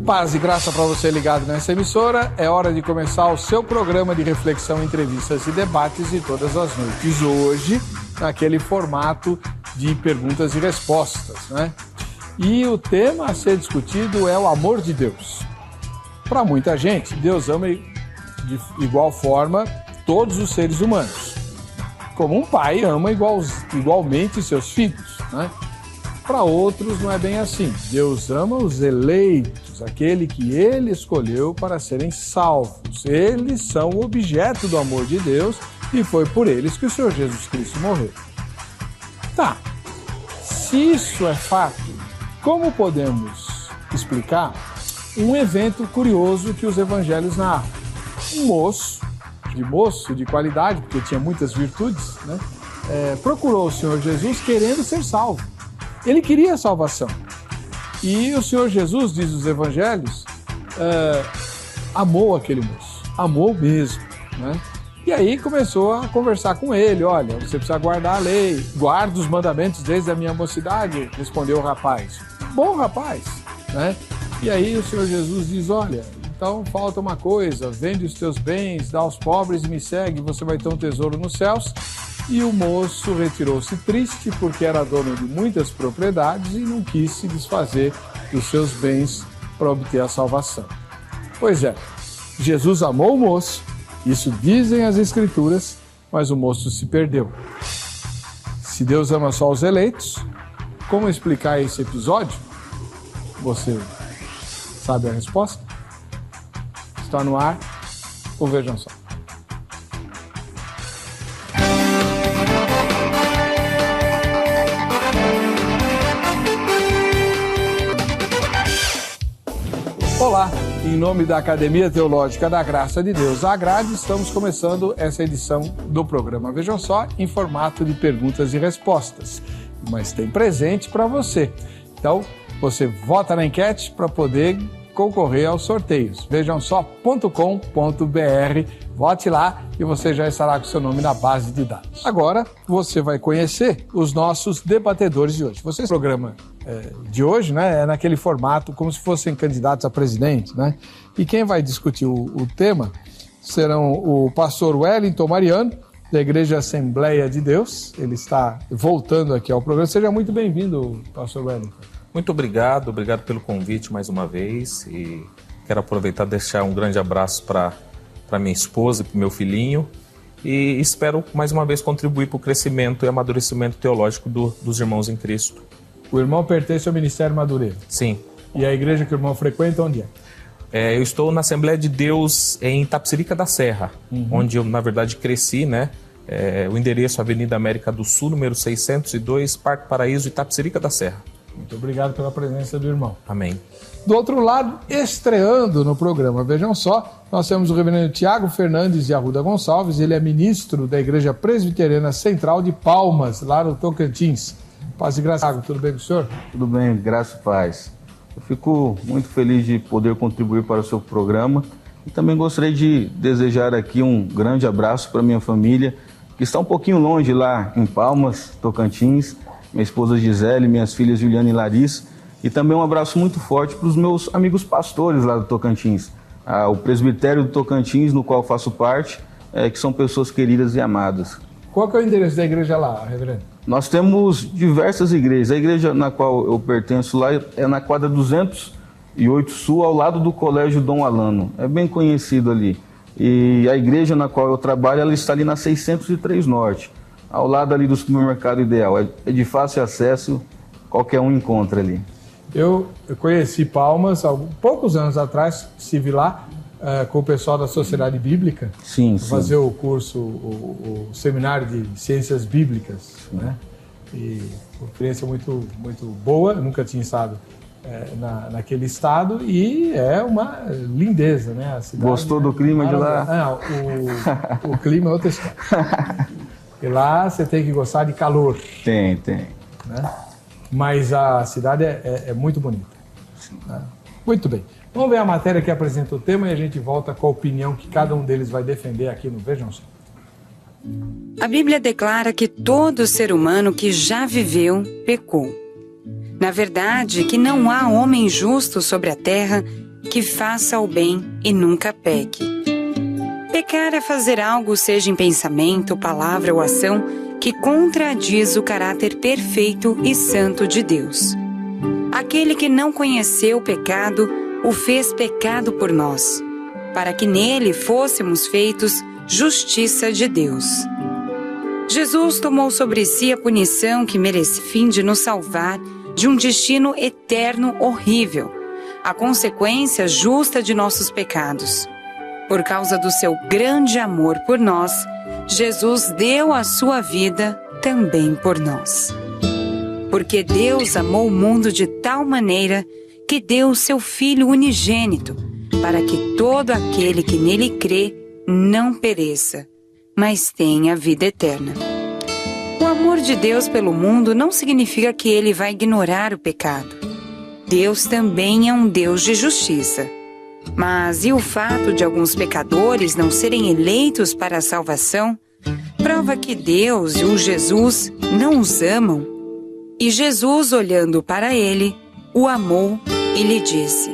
Paz e graça para você ligado nessa emissora. É hora de começar o seu programa de reflexão, entrevistas e debates de todas as noites. Hoje, naquele formato de perguntas e respostas, né? E o tema a ser discutido é o amor de Deus. Para muita gente, Deus ama de igual forma todos os seres humanos. Como um pai ama igualmente seus filhos, né? Para outros não é bem assim. Deus ama os eleitos, aquele que ele escolheu para serem salvos. Eles são o objeto do amor de Deus e foi por eles que o Senhor Jesus Cristo morreu. Tá, se isso é fato, como podemos explicar um evento curioso que os evangelhos narram? Um moço de qualidade, porque tinha muitas virtudes, né? Procurou o Senhor Jesus querendo ser salvo. Ele queria salvação. E o Senhor Jesus, diz os evangelhos, amou aquele moço. Amou mesmo, né? E aí começou a conversar com ele. Olha, você precisa guardar a lei. Guarda os mandamentos desde a minha mocidade, respondeu o rapaz. Bom rapaz, né? E aí o Senhor Jesus diz, olha, então falta uma coisa, vende os teus bens, dá aos pobres e me segue, você vai ter um tesouro nos céus. E o moço retirou-se triste porque era dono de muitas propriedades e não quis se desfazer dos seus bens para obter a salvação. Pois é, Jesus amou o moço, isso dizem as Escrituras, mas o moço se perdeu. Se Deus ama só os eleitos, como explicar esse episódio? Você sabe a resposta? Está no ar, ou vejam só. Olá, em nome da Academia Teológica da Graça de Deus, a Grade, estamos começando essa edição do programa Vejam Só, em formato de perguntas e respostas. Mas tem presente para você. Então, você vota na enquete para poder concorrer aos sorteios. Vejamsó.com.br, vote lá e você já estará com seu nome na base de dados. Agora, você vai conhecer os nossos debatedores de hoje. O programa de hoje, né, é naquele formato como se fossem candidatos a presidente, né? E quem vai discutir o tema serão o pastor Wellington Mariano, da Igreja Assembleia de Deus. Ele está voltando aqui ao programa. Seja muito bem-vindo, pastor Wellington. Muito obrigado pelo convite mais uma vez e quero aproveitar e deixar um grande abraço para minha esposa e para o meu filhinho e espero mais uma vez contribuir para o crescimento e amadurecimento teológico dos irmãos em Cristo. O irmão pertence ao Ministério Madureira? Sim. E a igreja que o irmão frequenta, onde é? Eu estou na Assembleia de Deus em Itapecerica da Serra, onde eu, na verdade, cresci, né? O endereço Avenida América do Sul, número 602, Parque Paraíso, Itapecerica da Serra. Muito obrigado pela presença do irmão. Amém. Do outro lado, estreando no programa Vejam Só, nós temos o reverendo Tiago Fernandes de Arruda Gonçalves. Ele é ministro da Igreja Presbiteriana Central de Palmas, lá no Tocantins. Paz e graça, Tiago, tudo bem com o senhor? Tudo bem, graça e paz. Eu fico muito feliz de poder contribuir para o seu programa e também gostaria de desejar aqui um grande abraço para minha família, que está um pouquinho longe lá em Palmas, Tocantins, minha esposa Gisele, minhas filhas Juliana e Larissa, e também um abraço muito forte para os meus amigos pastores lá do Tocantins, o presbitério do Tocantins, no qual faço parte, que são pessoas queridas e amadas. Qual que é o endereço da igreja lá, reverendo? Nós temos diversas igrejas. A igreja na qual eu pertenço lá é na quadra 208 Sul, ao lado do Colégio Dom Alano. É bem conhecido ali. E a igreja na qual eu trabalho, ela está ali na 603 Norte, ao lado ali do supermercado Ideal. É de fácil acesso, qualquer um encontra ali. Eu conheci Palmas há poucos anos atrás, estive lá com o pessoal da Sociedade Bíblica. Sim. Fazer o curso, o seminário de Ciências Bíblicas, né? E uma experiência muito, muito boa, eu nunca tinha estado naquele estado e é uma lindeza, né? A cidade, gostou do clima de lá? O clima é outra história. E lá você tem que gostar de calor. Tem. Né? Mas a cidade é muito bonita. Né? Muito bem. Vamos ver a matéria que apresenta o tema e a gente volta com a opinião que cada um deles vai defender aqui no Vejam Só. A Bíblia declara que todo ser humano que já viveu pecou. Na verdade, que não há homem justo sobre a terra, que faça o bem e nunca peque. Pecar é fazer algo, seja em pensamento, palavra ou ação, que contradiz o caráter perfeito e santo de Deus. Aquele que não conheceu o pecado, o fez pecado por nós, para que nele fôssemos feitos justiça de Deus. Jesus tomou sobre si a punição que merecia, a fim de nos salvar de um destino eterno horrível, a consequência justa de nossos pecados. Por causa do seu grande amor por nós, Jesus deu a sua vida também por nós. Porque Deus amou o mundo de tal maneira que deu o seu Filho unigênito, para que todo aquele que nele crê não pereça, mas tenha vida eterna. O amor de Deus pelo mundo não significa que ele vai ignorar o pecado. Deus também é um Deus de justiça. Mas e o fato de alguns pecadores não serem eleitos para a salvação prova que Deus e o Jesus não os amam. E Jesus, olhando para ele, o amou e lhe disse: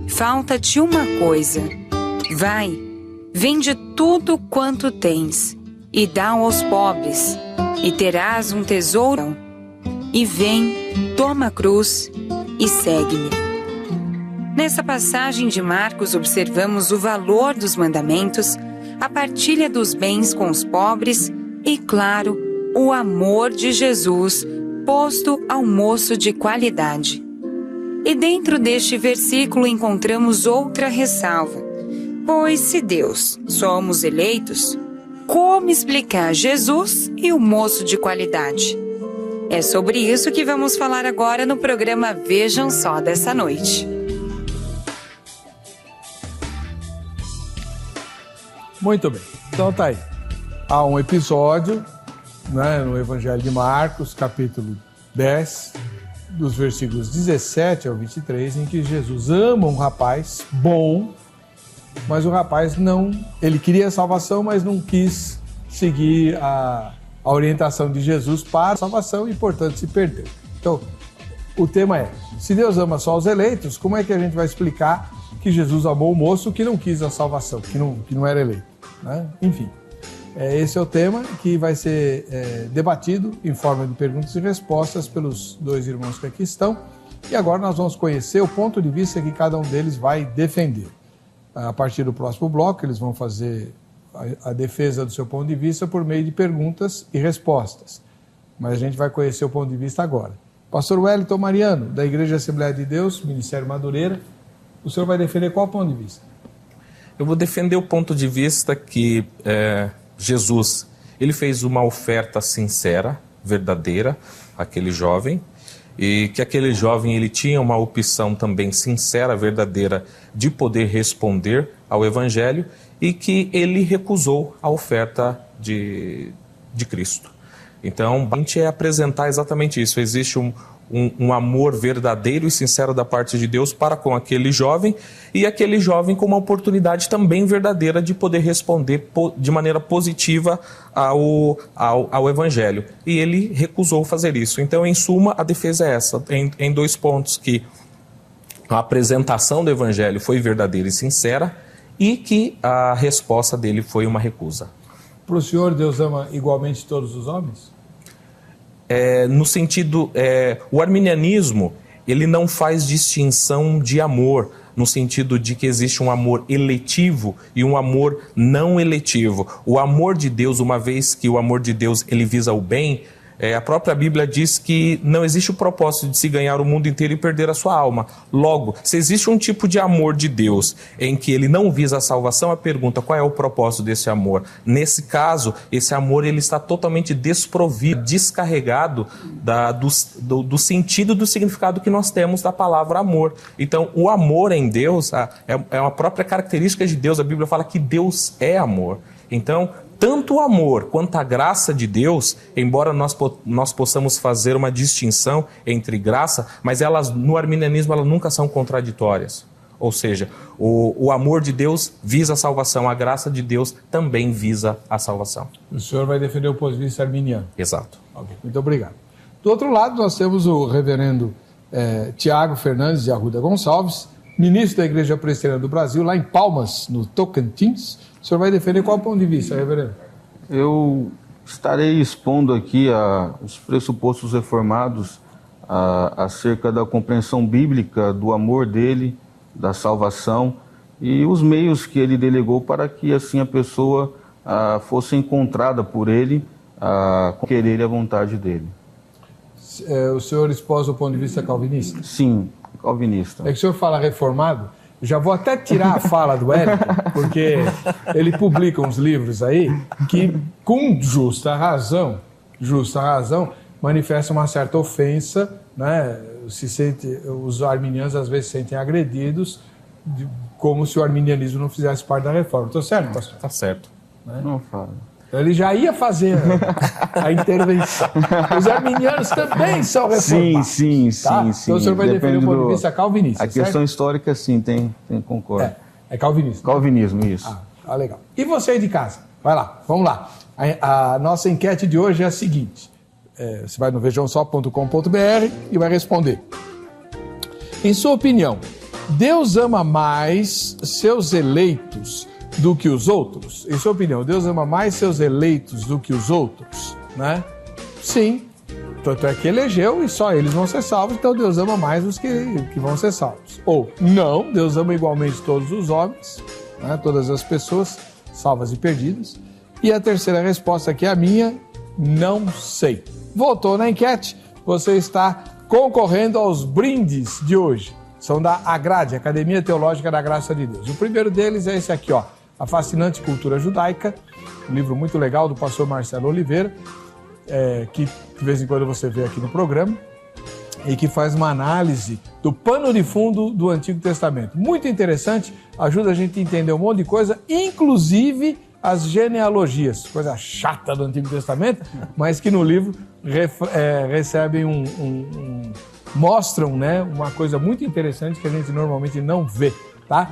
falta-te uma coisa. Vai, vende tudo quanto tens e dá aos pobres, e terás um tesouro. E vem, toma a cruz e segue-me. Nessa passagem de Marcos observamos o valor dos mandamentos, a partilha dos bens com os pobres e, claro, o amor de Jesus posto ao moço de qualidade. E dentro deste versículo encontramos outra ressalva, pois se Deus somos eleitos, como explicar Jesus e o moço de qualidade? É sobre isso que vamos falar agora no programa Vejam Só dessa noite. Muito bem, então tá aí. Há um episódio, né, no Evangelho de Marcos, capítulo 10, dos versículos 17 ao 23, em que Jesus ama um rapaz bom, mas o rapaz ele queria a salvação, mas não quis seguir a orientação de Jesus para a salvação e, portanto, se perdeu. Então, o tema é, se Deus ama só os eleitos, como é que a gente vai explicar que Jesus amou o moço que não quis a salvação, que não era eleito, né? Enfim, esse é o tema que vai ser debatido em forma de perguntas e respostas pelos dois irmãos que aqui estão. E agora nós vamos conhecer o ponto de vista que cada um deles vai defender. A partir do próximo bloco, eles vão fazer a defesa do seu ponto de vista por meio de perguntas e respostas. Mas a gente vai conhecer o ponto de vista agora. Pastor Wellington Mariano, da Igreja Assembleia de Deus, Ministério Madureira, o senhor vai defender qual ponto de vista? Eu vou defender o ponto de vista que Jesus, ele fez uma oferta sincera, verdadeira, àquele jovem, e que aquele jovem ele tinha uma opção também sincera, verdadeira, de poder responder ao Evangelho, e que ele recusou a oferta de Cristo. Então, a gente é apresentar exatamente isso. Existe um amor verdadeiro e sincero da parte de Deus para com aquele jovem, e aquele jovem com uma oportunidade também verdadeira de poder responder de maneira positiva ao Evangelho. E ele recusou fazer isso. Então, em suma, a defesa é essa, em dois pontos: que a apresentação do Evangelho foi verdadeira e sincera, e que a resposta dele foi uma recusa. Para o senhor, Deus ama igualmente todos os homens? No sentido, o arminianismo, ele não faz distinção de amor, no sentido de que existe um amor eletivo e um amor não eletivo. O amor de Deus, uma vez que o amor de Deus ele visa o bem, a própria Bíblia diz que não existe o propósito de se ganhar o mundo inteiro e perder a sua alma. Logo, se existe um tipo de amor de Deus em que ele não visa a salvação, a pergunta: qual é o propósito desse amor? Nesse caso, esse amor ele está totalmente desprovido, descarregado do sentido, do significado que nós temos da palavra amor. Então, o amor em Deus é uma própria característica de Deus. A Bíblia fala que Deus é amor. Então, tanto o amor quanto a graça de Deus, embora nós possamos fazer uma distinção entre graça, mas elas, no arminianismo, elas nunca são contraditórias. Ou seja, o amor de Deus visa a salvação, a graça de Deus também visa a salvação. O senhor vai defender o ponto de vista arminiano? Exato. Okay, muito obrigado. Do outro lado, nós temos o reverendo Tiago Fernandes de Arruda Gonçalves, ministro da Igreja Presbiteriana do Brasil, lá em Palmas, no Tocantins. O senhor vai defender qual ponto de vista, reverendo? Eu estarei expondo aqui os pressupostos reformados acerca da compreensão bíblica do amor dele, da salvação e os meios que ele delegou para que assim a pessoa fosse encontrada por ele, com querer e a vontade dele. O senhor expôs o ponto de vista calvinista? Sim, calvinista. É que o senhor fala reformado, eu já vou até tirar a fala do Wellington, porque ele publica uns livros aí que, com justa razão, manifestam uma certa ofensa, né? Os arminianos às vezes se sentem agredidos, como se o arminianismo não fizesse parte da reforma. Estou certo, pastor? Está certo. Né? Não fala. Ele já ia fazer a intervenção. Os arminianos também são reformados. Sim. Tá? Então o senhor vai defender o ponto de vista calvinista, A questão certo? histórica, sim, concordo. É calvinista. Calvinismo, isso. Legal. E você aí de casa? Vai lá, vamos lá. A nossa enquete de hoje é a seguinte. Você vai no vejamsó.com.br e vai responder. Em sua opinião, Deus ama mais seus eleitos do que os outros? Em sua opinião, Deus ama mais seus eleitos do que os outros? Né? Sim. Tanto é que elegeu e só eles vão ser salvos, então Deus ama mais os que vão ser salvos. Ou não, Deus ama igualmente todos os homens, né? Todas as pessoas, salvas e perdidas. E a terceira resposta aqui é a minha, não sei. Votou na enquete, você está concorrendo aos brindes de hoje. São da AGRADE, Academia Teológica da Graça de Deus. O primeiro deles é esse aqui, A Fascinante Cultura Judaica, um livro muito legal do pastor Marcelo Oliveira, que de vez em quando você vê aqui no programa, e que faz uma análise do pano de fundo do Antigo Testamento. Muito interessante, ajuda a gente a entender um monte de coisa, inclusive as genealogias, coisa chata do Antigo Testamento, mas que no livro recebem mostram, né, uma coisa muito interessante que a gente normalmente não vê, tá?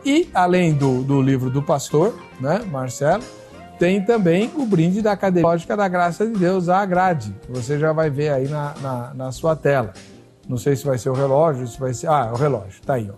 E além do livro do pastor, né, Marcelo, tem também o brinde da Academia Teológica da Graça de Deus, a AGRADE, que você já vai ver aí na sua tela. Não sei se vai ser o relógio, se vai ser... o relógio, tá aí,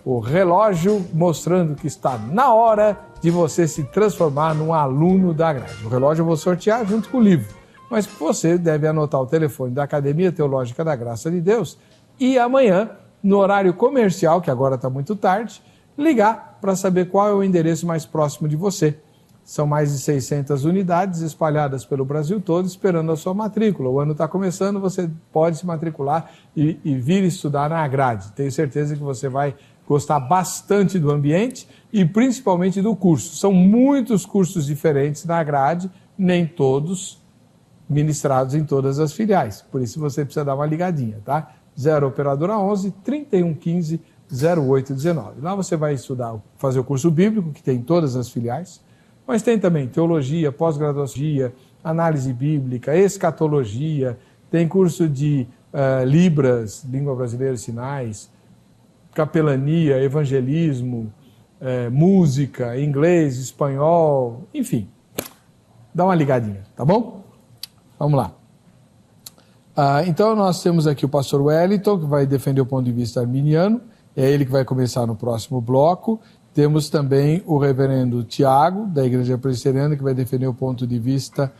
O relógio mostrando que está na hora de você se transformar num aluno da AGRADE. O relógio eu vou sortear junto com o livro, mas você deve anotar o telefone da Academia Teológica da Graça de Deus e amanhã, no horário comercial, que agora está muito tarde, ligar para saber qual é o endereço mais próximo de você. São mais de 600 unidades espalhadas pelo Brasil todo, esperando a sua matrícula. O ano está começando, você pode se matricular e vir estudar na AGRADE. Tenho certeza que você vai gostar bastante do ambiente e principalmente do curso. São muitos cursos diferentes na AGRADE, nem todos ministrados em todas as filiais. Por isso você precisa dar uma ligadinha, tá? 0 Operadora 11 3115 0819. Lá você vai estudar, fazer o curso bíblico, que tem em todas as filiais, mas tem também teologia, pós-graduação, análise bíblica, escatologia, tem curso de Libras, língua brasileira e sinais, capelania, evangelismo, música, inglês, espanhol, enfim. Dá uma ligadinha, tá bom? Vamos lá. Então nós temos aqui o pastor Wellington, que vai defender o ponto de vista arminiano, é ele que vai começar no próximo bloco. Temos também o reverendo Tiago, da Igreja Presbiteriana, que vai defender o ponto de vista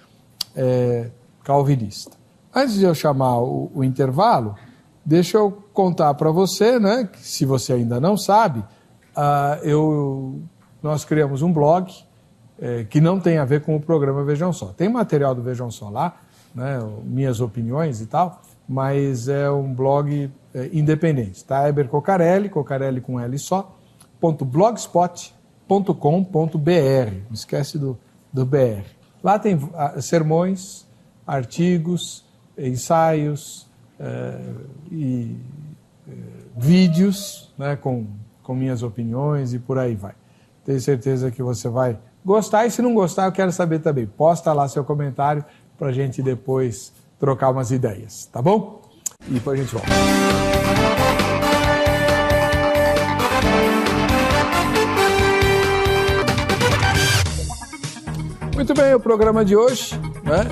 calvinista. Antes de eu chamar o intervalo, deixa eu contar para você, né, que se você ainda não sabe, nós criamos um blog que não tem a ver com o programa Vejam Só. Tem material do Vejam Só lá, né, minhas opiniões e tal, mas é um blog independente, tá? Eber Cocarelli com L só, .blogspot.com.br, não esquece do BR. Lá tem sermões, artigos, ensaios e vídeos, né, com minhas opiniões e por aí vai. Tenho certeza que você vai gostar, e se não gostar eu quero saber também. Posta lá seu comentário para a gente depois trocar umas ideias, tá bom? E depois a gente volta. Muito bem, o programa de hoje, né,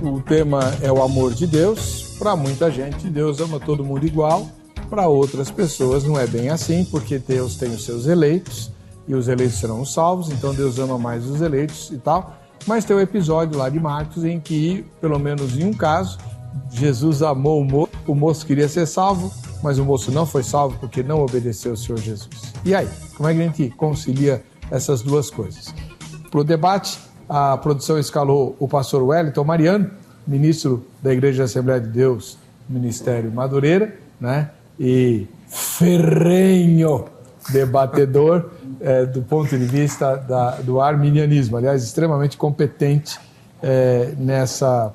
o tema é o amor de Deus. Para muita gente, Deus ama todo mundo igual. Para outras pessoas não é bem assim, porque Deus tem os seus eleitos e os eleitos serão os salvos, então Deus ama mais os eleitos e tal. Mas tem um episódio lá de Marcos em que, pelo menos em um caso, Jesus amou o moço queria ser salvo, mas o moço não foi salvo porque não obedeceu ao Senhor Jesus. E aí, como é que a gente concilia essas duas coisas? Para o debate, a produção escalou o pastor Wellington Mariano, ministro da Igreja Assembleia de Deus, Ministério Madureira, né? E ferrenho debatedor do ponto de vista do arminianismo, aliás, extremamente competente nessa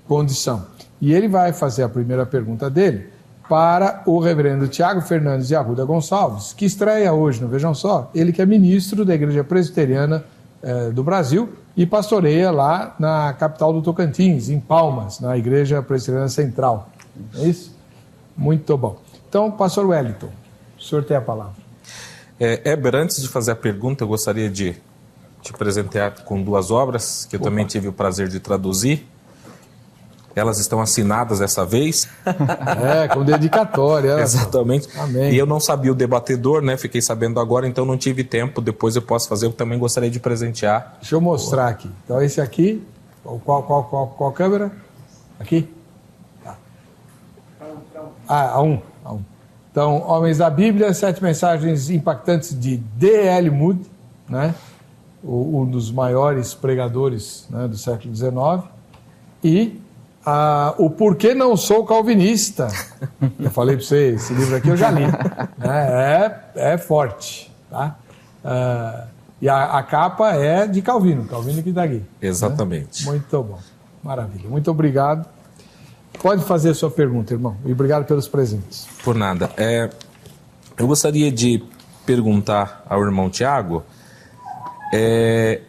condição. E ele vai fazer a primeira pergunta dele para o reverendo Tiago Fernandes de Arruda Gonçalves, que estreia hoje no Vejam Só, ele que é ministro da Igreja Presbiteriana do Brasil e pastoreia lá na capital do Tocantins, em Palmas, na Igreja Presbiteriana Central. É isso? Muito bom. Então, pastor Wellington, o senhor tem a palavra. Heber, antes de fazer a pergunta, eu gostaria de te presentear com 2 obras, que eu também tive o prazer de traduzir. Elas estão assinadas dessa vez. Com dedicatória. Exatamente. Amém. E eu não sabia o debatedor, né? Fiquei sabendo agora, então não tive tempo. Depois eu posso fazer, eu também gostaria de presentear. Deixa eu mostrar aqui. Então esse aqui, qual câmera? Aqui? A um. Então, Homens da Bíblia, 7 mensagens impactantes de D.L. Moody, né? Um dos maiores pregadores, né, do século XIX. E o Porquê Não Sou Calvinista. Eu falei para você, esse livro aqui eu já li. É forte. Tá? E a capa é de Calvino que está aqui. Exatamente. Né? Muito bom. Maravilha. Muito obrigado. Pode fazer a sua pergunta, irmão. E obrigado pelos presentes. Por nada. Eu gostaria de perguntar ao irmão Tiago,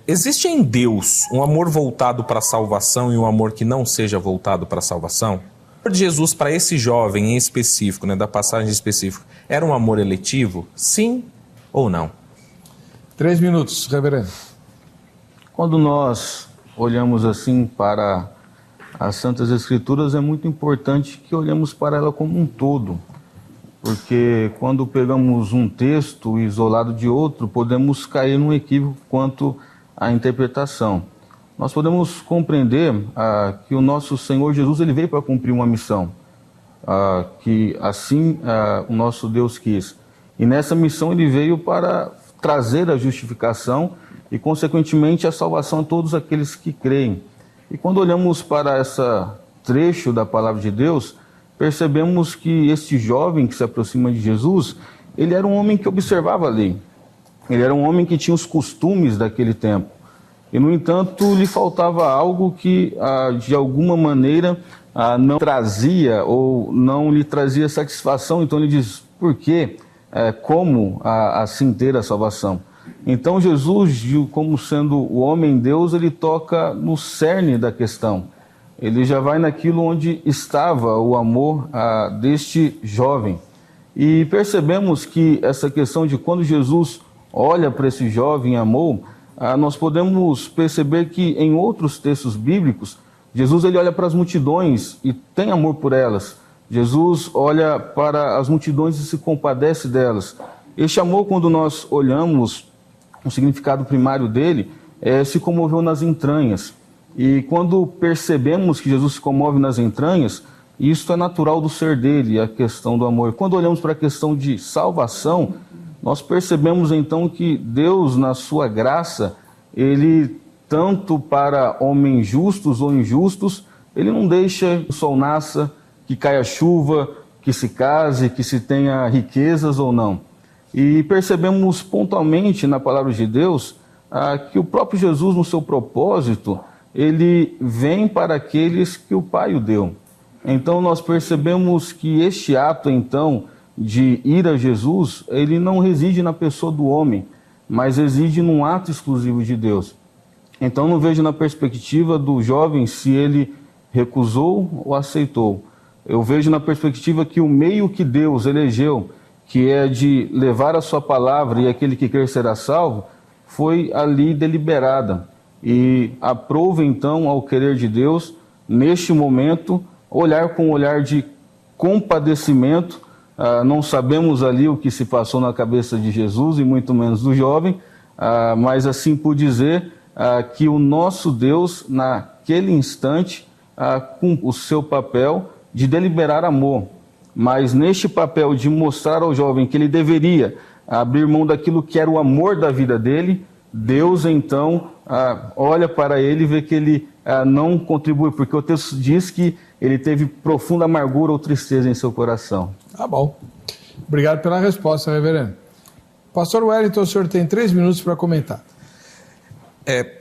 existe em Deus um amor voltado para a salvação e um amor que não seja voltado para a salvação? O amor de Jesus para esse jovem em específico, né, da passagem específica, era um amor eletivo? Sim ou não? 3 minutos, reverendo. Quando nós olhamos assim para as Santas Escrituras, é muito importante que olhemos para ela como um todo, porque quando pegamos um texto isolado de outro, podemos cair num equívoco quanto à interpretação. Nós podemos compreender que o nosso Senhor Jesus ele veio para cumprir uma missão, que assim o nosso Deus quis. E nessa missão ele veio para trazer a justificação e, consequentemente, a salvação a todos aqueles que creem. E quando olhamos para esse trecho da palavra de Deus, percebemos que este jovem que se aproxima de Jesus, ele era um homem que observava a lei. Ele era um homem que tinha os costumes daquele tempo. E, no entanto, lhe faltava algo que, de alguma maneira, não trazia ou não lhe trazia satisfação. Então, ele diz, por quê? Como assim ter a salvação? Então Jesus, como sendo o homem Deus, ele toca no cerne da questão. Ele já vai naquilo onde estava o amor deste jovem. E percebemos que essa questão de quando Jesus olha para esse jovem e amou, nós podemos perceber que em outros textos bíblicos, Jesus ele olha para as multidões e tem amor por elas. Jesus olha para as multidões e se compadece delas. Este amor, quando nós olhamos o significado primário dele, se comoveu nas entranhas. E quando percebemos que Jesus se comove nas entranhas, isso é natural do ser dele, a questão do amor. Quando olhamos para a questão de salvação, nós percebemos então que Deus, na sua graça, ele, tanto para homens justos ou injustos, ele não deixa que o sol nasça, que caia chuva, que se case, que se tenha riquezas ou não. E percebemos pontualmente na palavra de Deus que o próprio Jesus, no seu propósito, ele vem para aqueles que o Pai o deu. Então nós percebemos que este ato, então, de ir a Jesus, ele não reside na pessoa do homem, mas reside num ato exclusivo de Deus. Então não vejo na perspectiva do jovem se ele recusou ou aceitou. Eu vejo na perspectiva que o meio que Deus elegeu, que é de levar a sua palavra e aquele que crer será salvo, foi ali deliberada. E aprove então ao querer de Deus, neste momento, olhar com um olhar de compadecimento não sabemos ali o que se passou na cabeça de Jesus e muito menos do jovem, mas assim por dizer que o nosso Deus, naquele instante, cumpre o seu papel de deliberar amor, mas neste papel de mostrar ao jovem que ele deveria abrir mão daquilo que era o amor da vida dele, Deus então olha para ele e vê que ele não contribui, porque o texto diz que ele teve profunda amargura ou tristeza em seu coração. Tá bom. Obrigado pela resposta, reverendo. Pastor Wellington, o senhor tem 3 minutos para comentar.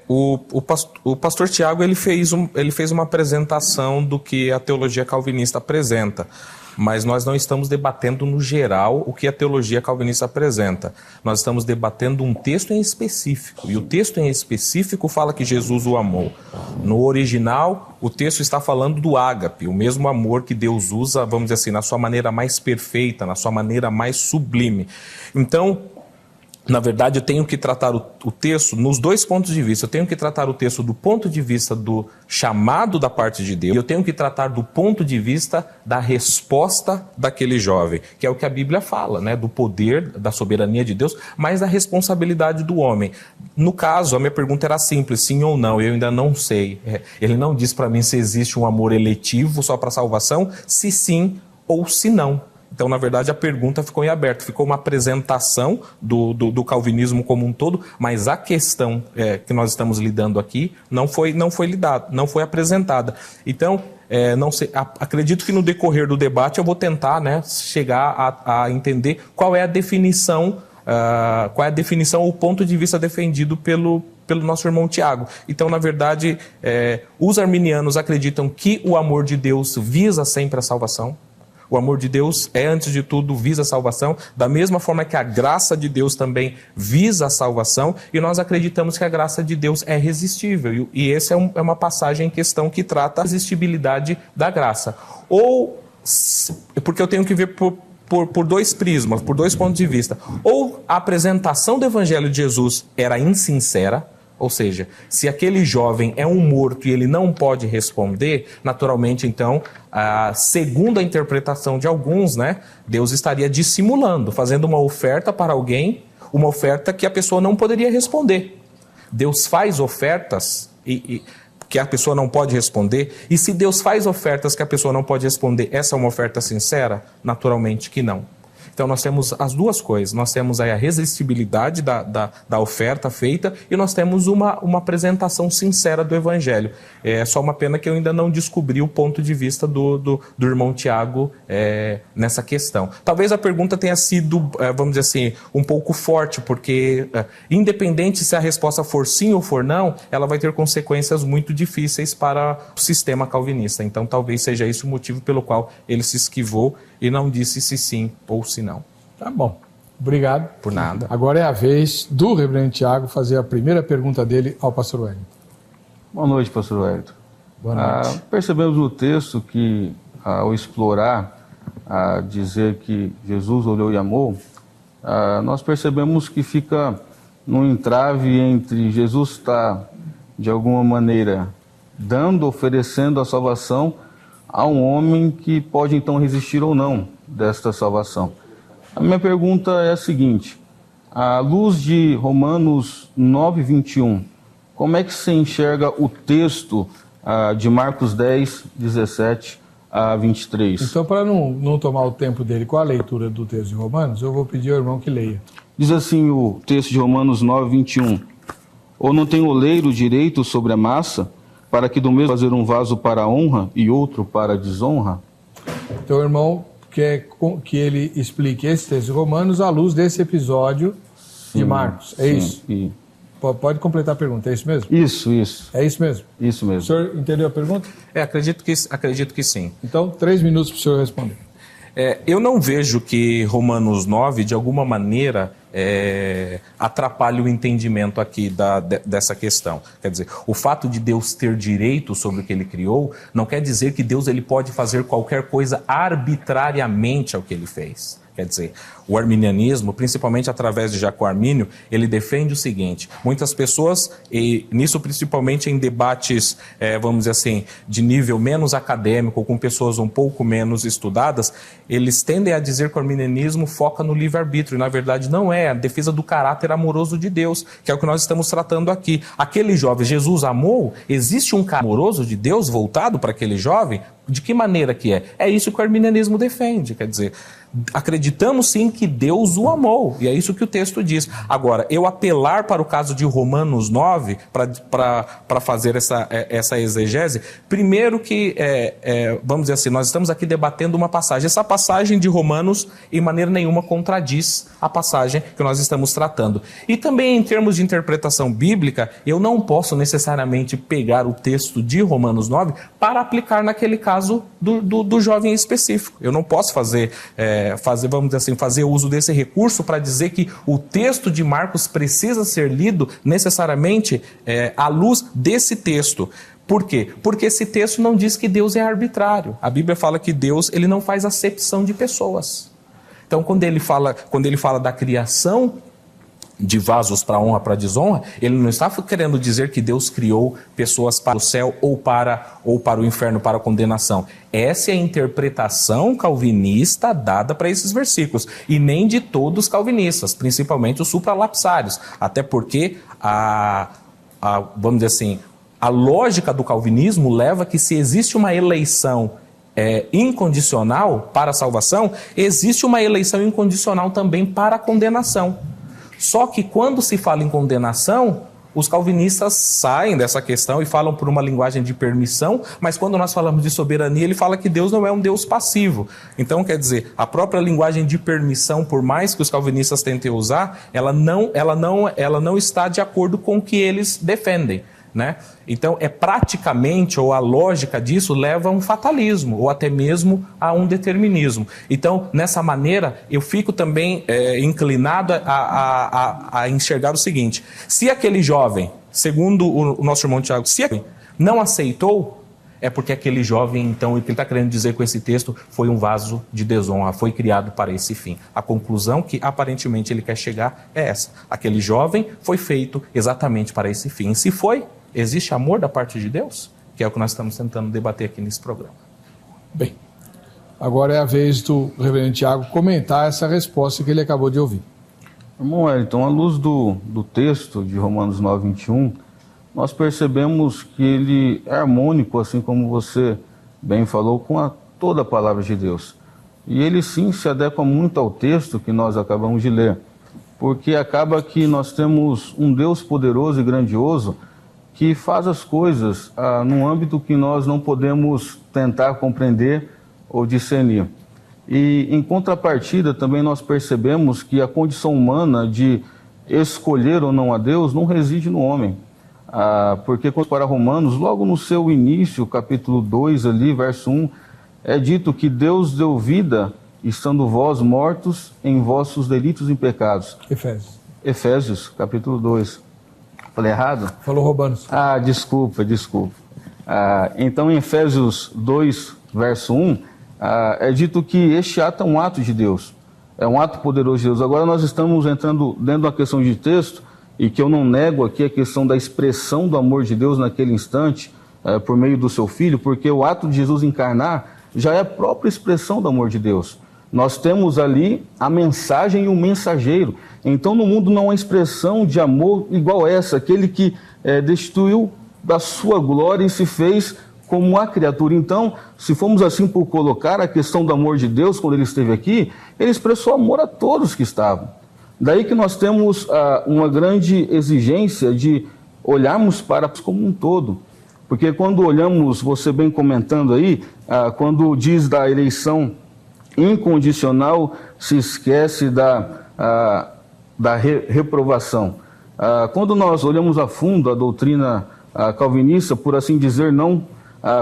O pastor Tiago ele fez uma apresentação do que a teologia calvinista apresenta, mas nós não estamos debatendo no geral o que a teologia calvinista apresenta. Nós estamos debatendo um texto em específico, e o texto em específico fala que Jesus o amou. No original, o texto está falando do ágape, o mesmo amor que Deus usa, vamos dizer assim, na sua maneira mais perfeita, na sua maneira mais sublime. Então, na verdade, eu tenho que tratar o texto nos 2 pontos de vista. Eu tenho que tratar o texto do ponto de vista do chamado da parte de Deus, e eu tenho que tratar do ponto de vista da resposta daquele jovem, que é o que a Bíblia fala, né? Do poder, da soberania de Deus, mas da responsabilidade do homem. No caso, a minha pergunta era simples, sim ou não, eu ainda não sei. Ele não diz para mim se existe um amor eletivo só para salvação, se sim ou se não. Então, na verdade, a pergunta ficou em aberto, ficou uma apresentação do calvinismo como um todo, mas a questão que nós estamos lidando aqui não foi lidada, não foi apresentada. Então, não sei, acredito que no decorrer do debate eu vou tentar, né, chegar a entender qual é a definição, o ponto de vista defendido pelo nosso irmão Tiago. Então, na verdade, os arminianos acreditam que o amor de Deus visa sempre a salvação. O amor de Deus antes de tudo, visa a salvação, da mesma forma que a graça de Deus também visa a salvação, e nós acreditamos que a graça de Deus é resistível, e essa é uma passagem em questão que trata a resistibilidade da graça. Porque eu tenho que ver por 2 prismas, por 2 pontos de vista. Ou a apresentação do Evangelho de Jesus era insincera, ou seja, se aquele jovem é um morto e ele não pode responder, naturalmente, então, segundo a interpretação de alguns, né, Deus estaria dissimulando, fazendo uma oferta para alguém, uma oferta que a pessoa não poderia responder. Deus faz ofertas que a pessoa não pode responder, e se Deus faz ofertas que a pessoa não pode responder, essa é uma oferta sincera? Naturalmente que não. Então nós temos as 2 coisas, nós temos aí a resistibilidade da oferta feita, e nós temos uma apresentação sincera do Evangelho. É só uma pena que eu ainda não descobri o ponto de vista do irmão Tiago nessa questão. Talvez a pergunta tenha sido, vamos dizer assim, um pouco forte, porque independente se a resposta for sim ou for não, ela vai ter consequências muito difíceis para o sistema calvinista. Então talvez seja esse o motivo pelo qual ele se esquivou e não disse se sim ou se não. Tá bom. Obrigado. Por nada. Agora é a vez do reverendo Tiago fazer a primeira pergunta dele ao pastor Wellington. Boa noite, pastor Wellington. Boa noite. Percebemos no texto que, ao explorar, dizer que Jesus olhou e amou, nós percebemos que fica num entrave entre Jesus estar, de alguma maneira, oferecendo a salvação a um homem que pode então resistir ou não desta salvação. A minha pergunta é a seguinte: à luz de Romanos 9:21, como é que se enxerga o texto de Marcos 10:17 a 23? Então, para não tomar o tempo dele com a leitura do texto de Romanos, eu vou pedir ao irmão que leia. Diz assim o texto de Romanos 9:21: ou não tem oleiro direito sobre a massa, para que do mesmo fazer um vaso para a honra e outro para a desonra? Então, o irmão quer que ele explique esse texto de Romanos à luz desse episódio de Marcos. É isso? Pode completar a pergunta, é isso mesmo? Isso. É isso mesmo? Isso mesmo. O senhor entendeu a pergunta? Acredito que sim. Então, 3 minutos para o senhor responder. Eu não vejo que Romanos 9, de alguma maneira, atrapalhe o entendimento aqui dessa questão. Quer dizer, o fato de Deus ter direito sobre o que Ele criou, não quer dizer que Deus ele pode fazer qualquer coisa arbitrariamente ao que Ele fez. Quer dizer, o arminianismo, principalmente através de Jacó Armínio, ele defende o seguinte: muitas pessoas, e nisso principalmente em debates, vamos dizer assim, de nível menos acadêmico, com pessoas um pouco menos estudadas, eles tendem a dizer que o arminianismo foca no livre-arbítrio, e na verdade não é, a defesa do caráter amoroso de Deus, que é o que nós estamos tratando aqui. Aquele jovem, Jesus amou, existe um caráter amoroso de Deus voltado para aquele jovem? De que maneira que é? É isso que o arminianismo defende, quer dizer, acreditamos sim que Deus o amou, e é isso que o texto diz. Agora, eu apelar para o caso de Romanos 9, para fazer essa exegese, primeiro que, vamos dizer assim, nós estamos aqui debatendo uma passagem. Essa passagem de Romanos, em maneira nenhuma, contradiz a passagem que nós estamos tratando. E também, em termos de interpretação bíblica, eu não posso necessariamente pegar o texto de Romanos 9 para aplicar naquele caso do jovem específico. Eu não posso fazer, vamos dizer assim, fazer uso desse recurso para dizer que o texto de Marcos precisa ser lido necessariamente à luz desse texto. Por quê? Porque esse texto não diz que Deus é arbitrário. A Bíblia fala que Deus, ele não faz acepção de pessoas. Então, quando ele fala da criação de vasos para honra, para desonra, ele não está querendo dizer que Deus criou pessoas para o céu ou para o inferno, para a condenação. Essa é a interpretação calvinista dada para esses versículos, e nem de todos os calvinistas, principalmente os supralapsários, até porque vamos dizer assim, a lógica do calvinismo leva que se existe uma eleição incondicional para a salvação, existe uma eleição incondicional também para a condenação. Só que quando se fala em condenação, os calvinistas saem dessa questão e falam por uma linguagem de permissão, mas quando nós falamos de soberania, ele fala que Deus não é um Deus passivo. Então, quer dizer, a própria linguagem de permissão, por mais que os calvinistas tentem usar, ela não está de acordo com o que eles defendem, né? Então, praticamente, ou a lógica disso leva a um fatalismo, ou até mesmo a um determinismo. Então, nessa maneira, eu fico também inclinado a enxergar o seguinte: se aquele jovem, segundo o nosso irmão Tiago, se aquele não aceitou, é porque aquele jovem, então, o que ele está querendo dizer com esse texto, foi um vaso de desonra, foi criado para esse fim. A conclusão que aparentemente ele quer chegar é essa: aquele jovem foi feito exatamente para esse fim. E se foi, existe amor da parte de Deus? Que é o que nós estamos tentando debater aqui nesse programa. Bem, agora é a vez do reverendo Tiago comentar essa resposta que ele acabou de ouvir. Irmão Wellington, à luz do texto de Romanos 9, 21, nós percebemos que ele é harmônico, assim como você bem falou, com toda a palavra de Deus. E ele sim se adequa muito ao texto que nós acabamos de ler, porque acaba que nós temos um Deus poderoso e grandioso que faz as coisas num âmbito que nós não podemos tentar compreender ou discernir. E, em contrapartida, também nós percebemos que a condição humana de escolher ou não a Deus não reside no homem. Porque, quando para Romanos, logo no seu início, capítulo 2, ali, verso 1, é dito que Deus deu vida, estando vós mortos em vossos delitos e pecados. Efésios, capítulo 2. Falei errado? Falou Romanos. Desculpa. Então, em Efésios 2, verso 1, é dito que este ato é um ato de Deus. É um ato poderoso de Deus. Agora nós estamos entrando dentro da questão de texto, e que eu não nego aqui a questão da expressão do amor de Deus naquele instante, por meio do seu Filho, porque o ato de Jesus encarnar já é a própria expressão do amor de Deus. Nós temos ali a mensagem e o mensageiro. Então, no mundo não há expressão de amor igual essa, aquele que destituiu da sua glória e se fez como a criatura. Então, se formos assim por colocar a questão do amor de Deus, quando ele esteve aqui, ele expressou amor a todos que estavam. Daí que nós temos uma grande exigência de olharmos para como um todo. Porque quando olhamos, você bem comentando aí, quando diz da eleição incondicional, se esquece da reprovação. Quando nós olhamos a fundo a doutrina calvinista, por assim dizer, não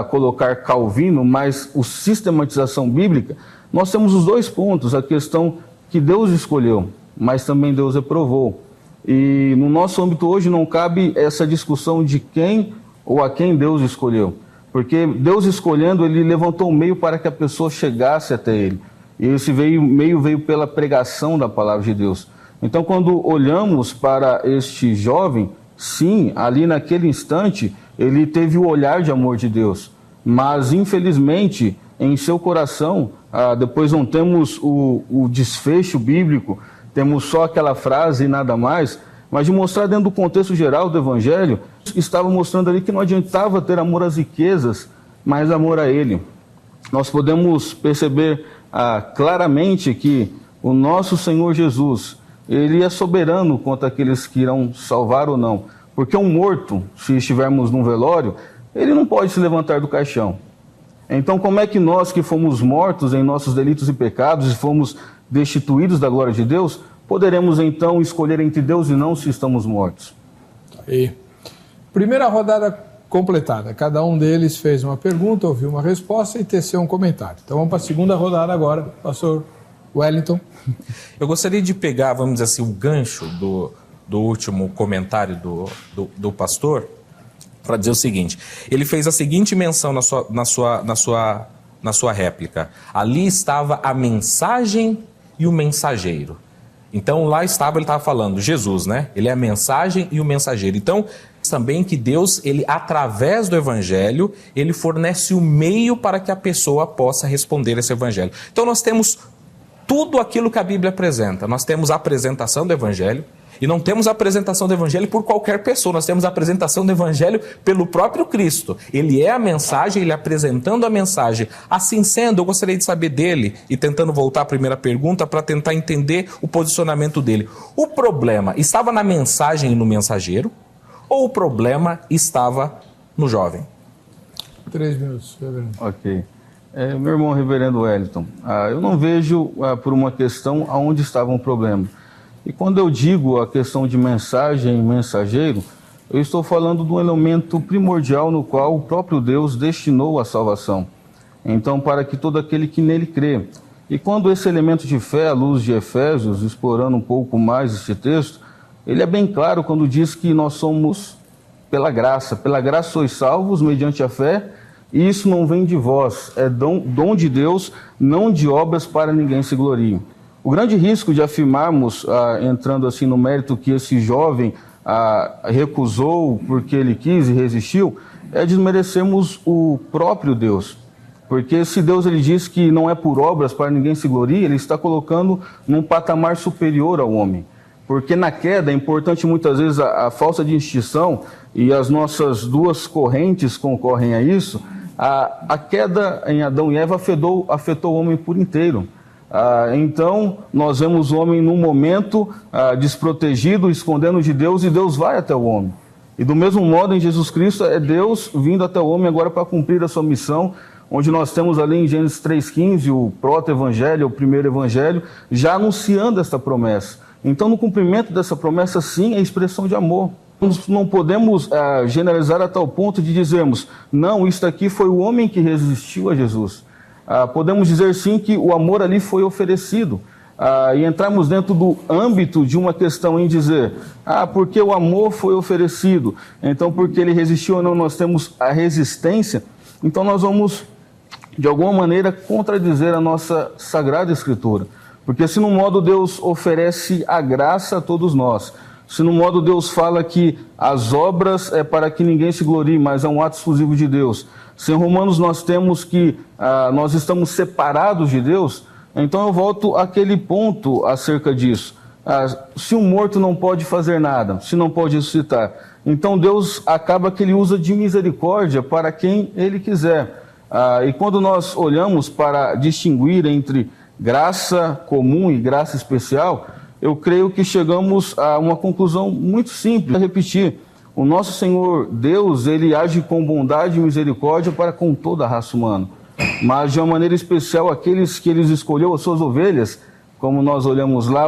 colocar Calvino, mas a sistematização bíblica, nós temos os dois pontos: a questão que Deus escolheu, mas também Deus reprovou. E no nosso âmbito hoje não cabe essa discussão de quem ou a quem Deus escolheu. Porque Deus escolhendo, ele levantou um meio para que a pessoa chegasse até ele. E esse meio veio pela pregação da palavra de Deus. Então, quando olhamos para este jovem, sim, ali naquele instante, ele teve o olhar de amor de Deus. Mas, infelizmente, em seu coração, depois não temos o desfecho bíblico, temos só aquela frase e nada mais, mas de mostrar dentro do contexto geral do Evangelho, estava mostrando ali que não adiantava ter amor às riquezas, mas amor a Ele. Nós podemos perceber claramente que o nosso Senhor Jesus, Ele é soberano quanto àqueles que irão salvar ou não. Porque um morto, se estivermos num velório, ele não pode se levantar do caixão. Então, como é que nós que fomos mortos em nossos delitos e pecados e fomos destituídos da glória de Deus, poderemos então escolher entre Deus e não se estamos mortos? Aí. Primeira rodada completada. Cada um deles fez uma pergunta, ouviu uma resposta e teceu um comentário. Então vamos para a segunda rodada agora, pastor Wellington. Eu gostaria de pegar, vamos dizer assim, o gancho do último comentário do pastor, para dizer o seguinte: ele fez a seguinte menção na sua réplica. Ali estava a mensagem e o mensageiro. Então lá ele estava falando Jesus, né? Ele é a mensagem e o mensageiro. Então também que Deus, ele através do evangelho, ele fornece o meio para que a pessoa possa responder esse evangelho. Então nós temos tudo aquilo que a Bíblia apresenta. Nós temos a apresentação do evangelho. E não temos a apresentação do Evangelho por qualquer pessoa, nós temos a apresentação do Evangelho pelo próprio Cristo. Ele é a mensagem, ele apresentando a mensagem. Assim sendo, eu gostaria de saber dele, e tentando voltar à primeira pergunta, para tentar entender o posicionamento dele. O problema estava na mensagem e no mensageiro, ou o problema estava no jovem? 3 minutos, reverendo. Ok. Meu irmão reverendo Wellington, eu não vejo por uma questão aonde estava o problema. E quando eu digo a questão de mensagem e mensageiro, eu estou falando de um elemento primordial no qual o próprio Deus destinou a salvação. Então, para que todo aquele que nele crê. E quando esse elemento de fé, à luz de Efésios, explorando um pouco mais este texto, ele é bem claro quando diz que nós somos pela graça sois salvos mediante a fé, e isso não vem de vós, é dom de Deus, não de obras para ninguém se glorie. O grande risco de afirmarmos, entrando assim no mérito que esse jovem recusou porque ele quis e resistiu, é desmerecermos o próprio Deus. Porque se Deus ele diz que não é por obras para ninguém se glorie, ele está colocando num patamar superior ao homem. Porque na queda é importante muitas vezes a falsa distinção, e as nossas duas correntes concorrem a isso. A queda em Adão e Eva afetou o homem por inteiro. Então, nós vemos o homem num momento desprotegido, escondendo de Deus, e Deus vai até o homem. E do mesmo modo, em Jesus Cristo, é Deus vindo até o homem agora para cumprir a sua missão, onde nós temos ali em Gênesis 3,15, o proto-evangelho, o primeiro evangelho, já anunciando esta promessa. Então, no cumprimento dessa promessa, sim, é expressão de amor. Não podemos generalizar a tal ponto de dizermos, não, isto aqui foi o homem que resistiu a Jesus. Podemos dizer sim que o amor ali foi oferecido, e entrarmos dentro do âmbito de uma questão em dizer, porque o amor foi oferecido, então porque ele resistiu ou não, nós temos a resistência, então nós vamos de alguma maneira contradizer a nossa Sagrada Escritura, porque se no modo Deus oferece a graça a todos nós, se no modo Deus fala que as obras é para que ninguém se glorie, mas é um ato exclusivo de Deus, se em Romanos nós temos que nós estamos separados de Deus, então eu volto àquele ponto acerca disso. Se um morto não pode fazer nada, se não pode ressuscitar, então Deus acaba que ele usa de misericórdia para quem ele quiser. E quando nós olhamos para distinguir entre graça comum e graça especial, eu creio que chegamos a uma conclusão muito simples. Vou repetir, o nosso Senhor Deus, ele age com bondade e misericórdia para com toda a raça humana. Mas de uma maneira especial, aqueles que ele escolheu, as suas ovelhas, como nós olhamos lá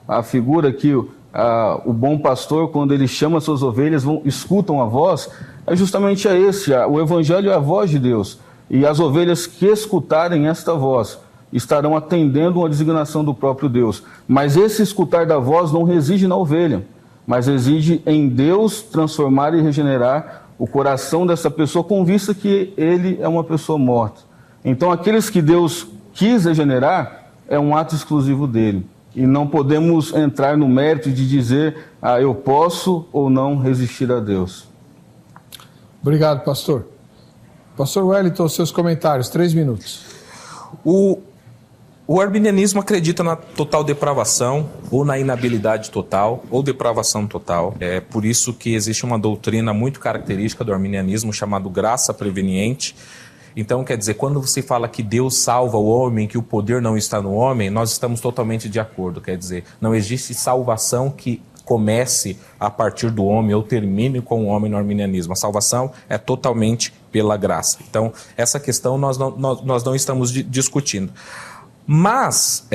a figura que o bom pastor, quando ele chama as suas ovelhas, escutam a voz, é justamente o Evangelho é a voz de Deus. E as ovelhas que escutarem esta voz estarão atendendo uma designação do próprio Deus. Mas esse escutar da voz não reside na ovelha, mas reside em Deus transformar e regenerar o coração dessa pessoa com vista que ele é uma pessoa morta. Então aqueles que Deus quis regenerar, é um ato exclusivo dele. E não podemos entrar no mérito de dizer, eu posso ou não resistir a Deus. Obrigado, pastor. Pastor Wellington, seus comentários, 3 minutos. O arminianismo acredita na total depravação, ou na inabilidade total, ou depravação total. É por isso que existe uma doutrina muito característica do arminianismo, chamada graça preveniente. Então, quer dizer, quando você fala que Deus salva o homem, que o poder não está no homem, nós estamos totalmente de acordo. Quer dizer, não existe salvação que comece a partir do homem ou termine com o homem no arminianismo. A salvação é totalmente pela graça. Então, essa questão nós não estamos discutindo. Mas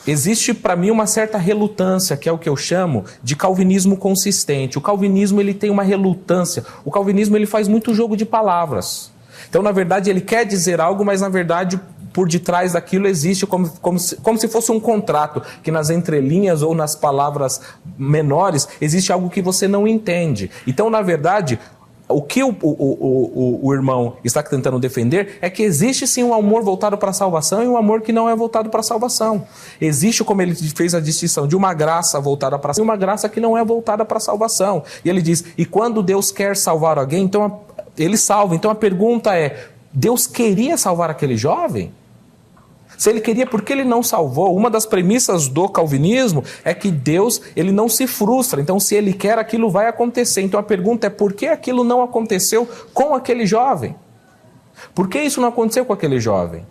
existe para mim uma certa relutância, que é o que eu chamo de calvinismo consistente. O calvinismo ele tem uma relutância. O calvinismo ele faz muito jogo de palavras. Então, na verdade, ele quer dizer algo, mas na verdade por detrás daquilo existe como se fosse um contrato, que nas entrelinhas ou nas palavras menores existe algo que você não entende. Então, na verdade, o que o irmão está tentando defender é que existe sim um amor voltado para a salvação e um amor que não é voltado para a salvação. Existe, como ele fez a distinção, de uma graça voltada para a salvação e uma graça que não é voltada para a salvação. E ele diz, e quando Deus quer salvar alguém, então ele salva. Então a pergunta é, Deus queria salvar aquele jovem? Se ele queria, por que ele não salvou? Uma das premissas do calvinismo é que Deus ele não se frustra. Então, se ele quer, aquilo vai acontecer. Então, a pergunta é por que aquilo não aconteceu com aquele jovem? Por que isso não aconteceu com aquele jovem?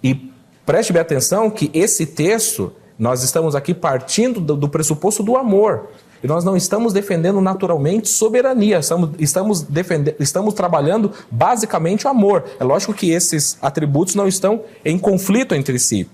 E preste bem atenção que esse texto, nós estamos aqui partindo pressuposto do amor. E nós não estamos defendendo naturalmente soberania, estamos trabalhando basicamente o amor. É lógico que esses atributos não estão em conflito entre si.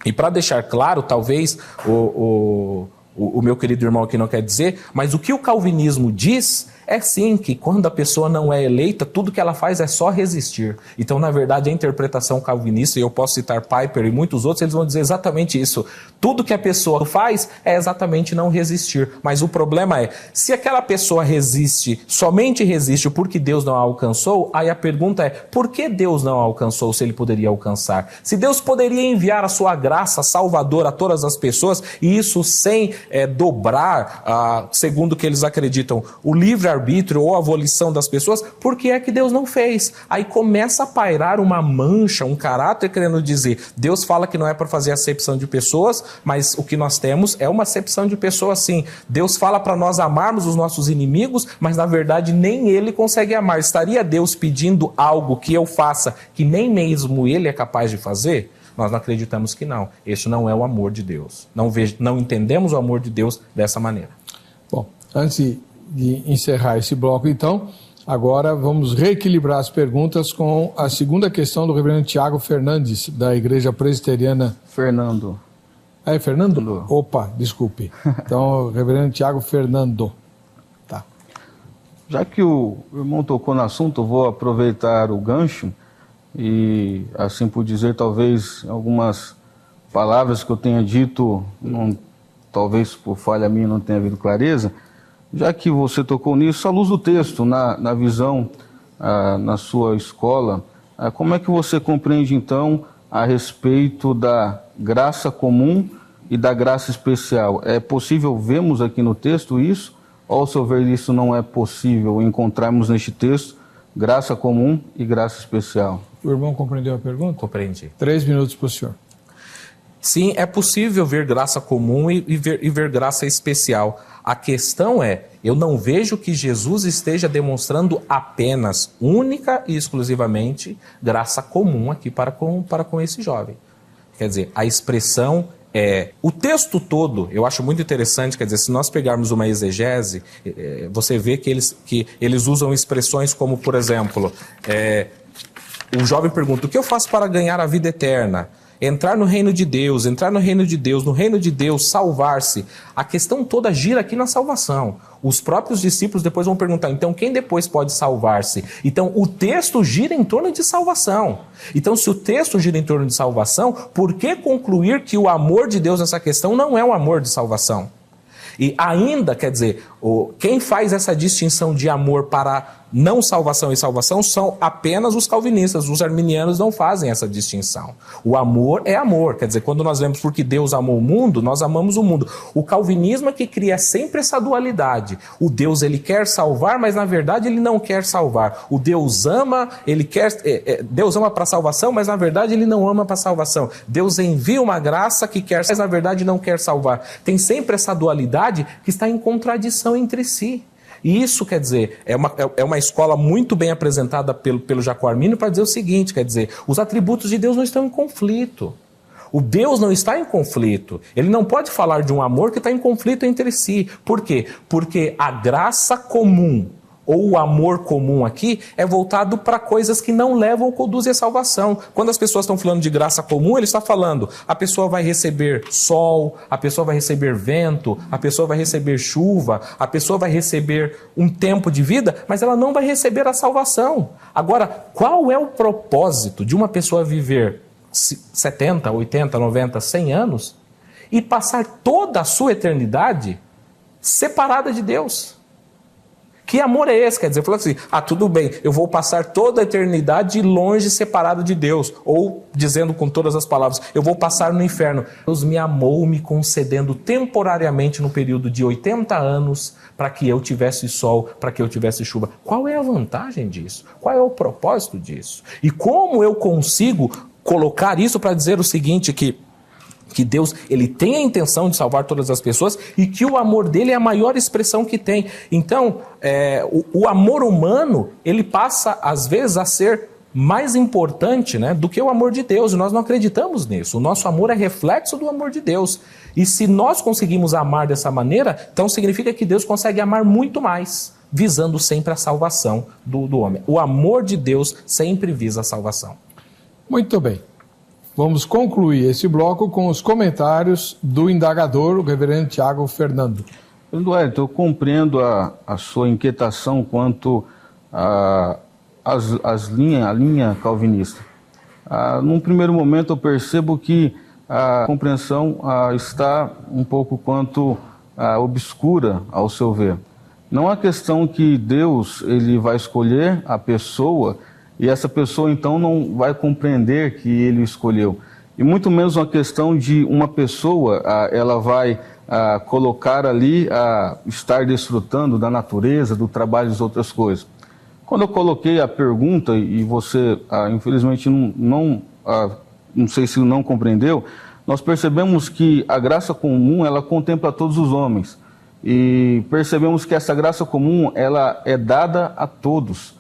E para deixar claro, talvez o meu querido irmão aqui não quer dizer, mas o que o calvinismo diz é sim que quando a pessoa não é eleita, tudo que ela faz é só resistir. Então, na verdade, a interpretação calvinista, e eu posso citar Piper e muitos outros, eles vão dizer exatamente isso. Tudo que a pessoa faz é exatamente não resistir. Mas o problema é, se aquela pessoa resiste, somente resiste porque Deus não a alcançou, aí a pergunta é, por que Deus não a alcançou se ele poderia alcançar? Se Deus poderia enviar a sua graça salvadora a todas as pessoas, e isso sem dobrar, segundo o que eles acreditam, o livre-arbítrio ou a volição das pessoas, por que é que Deus não fez? Aí começa a pairar uma mancha, um caráter querendo dizer, Deus fala que não é para fazer acepção de pessoas, mas o que nós temos é uma acepção de pessoas sim. Deus fala para nós amarmos os nossos inimigos, mas na verdade nem ele consegue amar. Estaria Deus pedindo algo que eu faça que nem mesmo ele é capaz de fazer? Nós não acreditamos que não. Este não é o amor de Deus. Não entendemos o amor de Deus dessa maneira. Bom, antes de encerrar esse bloco, então, agora vamos reequilibrar as perguntas com a segunda questão do reverendo Tiago Fernandes, da Igreja Presbiteriana... Fernando. É Fernando? Opa, desculpe. Então, reverendo Tiago Fernando. Tá. Já que o irmão tocou no assunto, eu vou aproveitar o gancho e, assim por dizer, talvez algumas palavras que eu tenha dito, talvez por falha minha não tenha havido clareza, já que você tocou nisso, à luz do texto, na visão, na sua escola, como é que você compreende, então, a respeito da graça comum e da graça especial? É possível vermos aqui no texto isso? Ou, ao seu ver, isso não é possível encontrarmos neste texto graça comum e graça especial? O irmão compreendeu a pergunta? Compreendi. 3 minutos para o senhor. Sim, é possível ver graça comum e ver graça especial. A questão é, eu não vejo que Jesus esteja demonstrando apenas, única e exclusivamente, graça comum aqui para com esse jovem. Quer dizer, a expressão o texto todo, eu acho muito interessante, quer dizer, se nós pegarmos uma exegese, você vê que eles usam expressões como, por exemplo, o jovem pergunta, o que eu faço para ganhar a vida eterna? Entrar no reino de Deus, no reino de Deus, salvar-se. A questão toda gira aqui na salvação. Os próprios discípulos depois vão perguntar, então quem depois pode salvar-se? Então o texto gira em torno de salvação. Então se o texto gira em torno de salvação, por que concluir que o amor de Deus nessa questão não é um amor de salvação? E ainda, quer dizer, quem faz essa distinção de amor para não salvação e salvação são apenas os calvinistas. Os arminianos não fazem essa distinção. O amor é amor. Quer dizer, quando nós lemos porque Deus amou o mundo, nós amamos o mundo. O calvinismo é que cria sempre essa dualidade. O Deus, ele quer salvar, mas na verdade ele não quer salvar. O Deus ama, ele quer... Deus ama para salvação, mas na verdade ele não ama para salvação. Deus envia uma graça que quer, mas na verdade não quer salvar. Tem sempre essa dualidade que está em contradição entre si. E isso, quer dizer, é uma escola muito bem apresentada pelo Jacó Arminio para dizer o seguinte, quer dizer, os atributos de Deus não estão em conflito. O Deus não está em conflito. Ele não pode falar de um amor que está em conflito entre si. Por quê? Porque a graça comum, ou o amor comum aqui, é voltado para coisas que não levam ou conduzem à salvação. Quando as pessoas estão falando de graça comum, ele está falando, a pessoa vai receber sol, a pessoa vai receber vento, a pessoa vai receber chuva, a pessoa vai receber um tempo de vida, mas ela não vai receber a salvação. Agora, qual é o propósito de uma pessoa viver 70, 80, 90, 100 anos e passar toda a sua eternidade separada de Deus? Que amor é esse? Quer dizer, falou assim, tudo bem, eu vou passar toda a eternidade longe, separado de Deus. Ou, dizendo com todas as palavras, eu vou passar no inferno. Deus me amou, me concedendo temporariamente no período de 80 anos, para que eu tivesse sol, para que eu tivesse chuva. Qual é a vantagem disso? Qual é o propósito disso? E como eu consigo colocar isso para dizer o seguinte, que Deus, ele tem a intenção de salvar todas as pessoas e que o amor dele é a maior expressão que tem. Então, o amor humano, ele passa, às vezes, a ser mais importante, né, do que o amor de Deus. E nós não acreditamos nisso. O nosso amor é reflexo do amor de Deus. E se nós conseguimos amar dessa maneira, então significa que Deus consegue amar muito mais, visando sempre a salvação do homem. O amor de Deus sempre visa a salvação. Muito bem. Vamos concluir esse bloco com os comentários do indagador, o reverendo Tiago Fernando. Eduardo, eu compreendo a sua inquietação quanto à linha calvinista. Num primeiro momento eu percebo que a compreensão está um pouco quanto obscura ao seu ver. Não é questão que Deus ele vai escolher a pessoa e essa pessoa então não vai compreender que ele escolheu. E muito menos uma questão de uma pessoa, ela vai colocar ali, estar desfrutando da natureza, do trabalho e das outras coisas. Quando eu coloquei a pergunta, e você infelizmente não sei se não compreendeu, nós percebemos que a graça comum, ela contempla todos os homens. E percebemos que essa graça comum, ela é dada a todos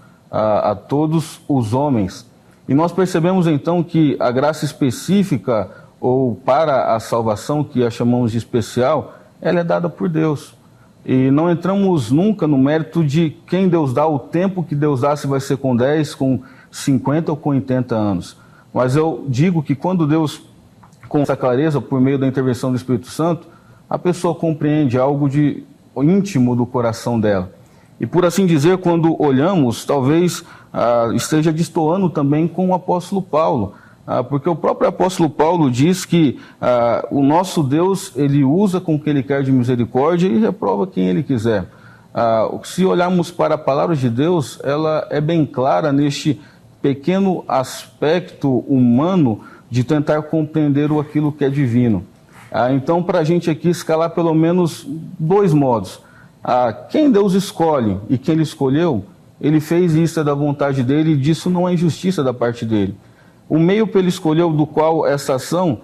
os homens. E nós percebemos então que a graça específica, ou para a salvação, que a chamamos de especial, ela é dada por Deus. E não entramos nunca no mérito de quem Deus dá, o tempo que Deus dá, se vai ser com 10, com 50 ou com 80 anos. Mas eu digo que quando Deus, com essa clareza, por meio da intervenção do Espírito Santo, a pessoa compreende algo de íntimo do coração dela. E por assim dizer, quando olhamos, talvez esteja destoando também com o apóstolo Paulo, porque o próprio apóstolo Paulo diz que o nosso Deus, ele usa com o que ele quer de misericórdia e reprova quem ele quiser. Se olharmos para a palavra de Deus, ela é bem clara neste pequeno aspecto humano de tentar compreender aquilo que é divino. Então, para a gente aqui escalar pelo menos dois modos. Quem Deus escolhe e quem ele escolheu, ele fez isso da vontade dele e disso não é injustiça da parte dele. O meio que ele escolheu do qual essa ação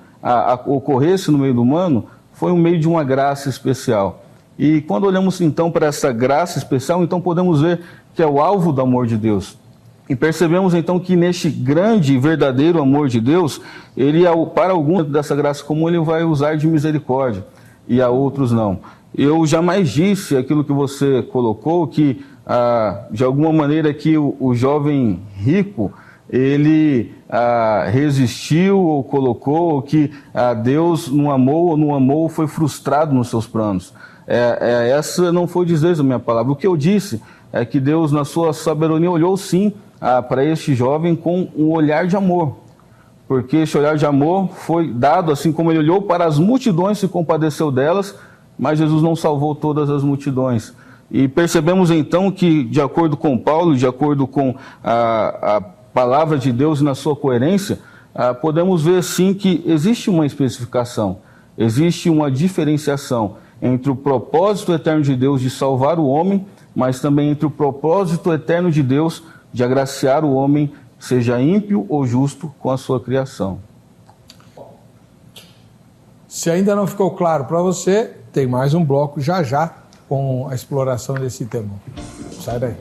ocorresse no meio do humano foi um meio de uma graça especial. E quando olhamos então para essa graça especial, então podemos ver que é o alvo do amor de Deus. E percebemos então que neste grande e verdadeiro amor de Deus, ele, para alguns dessa graça comum, ele vai usar de misericórdia e a outros não. Eu jamais disse aquilo que você colocou, que de alguma maneira que o jovem rico, ele resistiu ou colocou que Deus não amou ou não amou, foi frustrado nos seus planos. Essa não foi dizer a minha palavra. O que eu disse é que Deus, na sua sabedoria, olhou sim para este jovem com um olhar de amor. Porque esse olhar de amor foi dado, assim como ele olhou para as multidões e se compadeceu delas, mas Jesus não salvou todas as multidões. E percebemos então que, de acordo com Paulo, de acordo com a palavra de Deus na sua coerência, podemos ver sim que existe uma especificação, existe uma diferenciação entre o propósito eterno de Deus de salvar o homem, mas também entre o propósito eterno de Deus de agraciar o homem, seja ímpio ou justo, com a sua criação. Se ainda não ficou claro para você, tem mais um bloco já já com a exploração desse tema. Sai daí.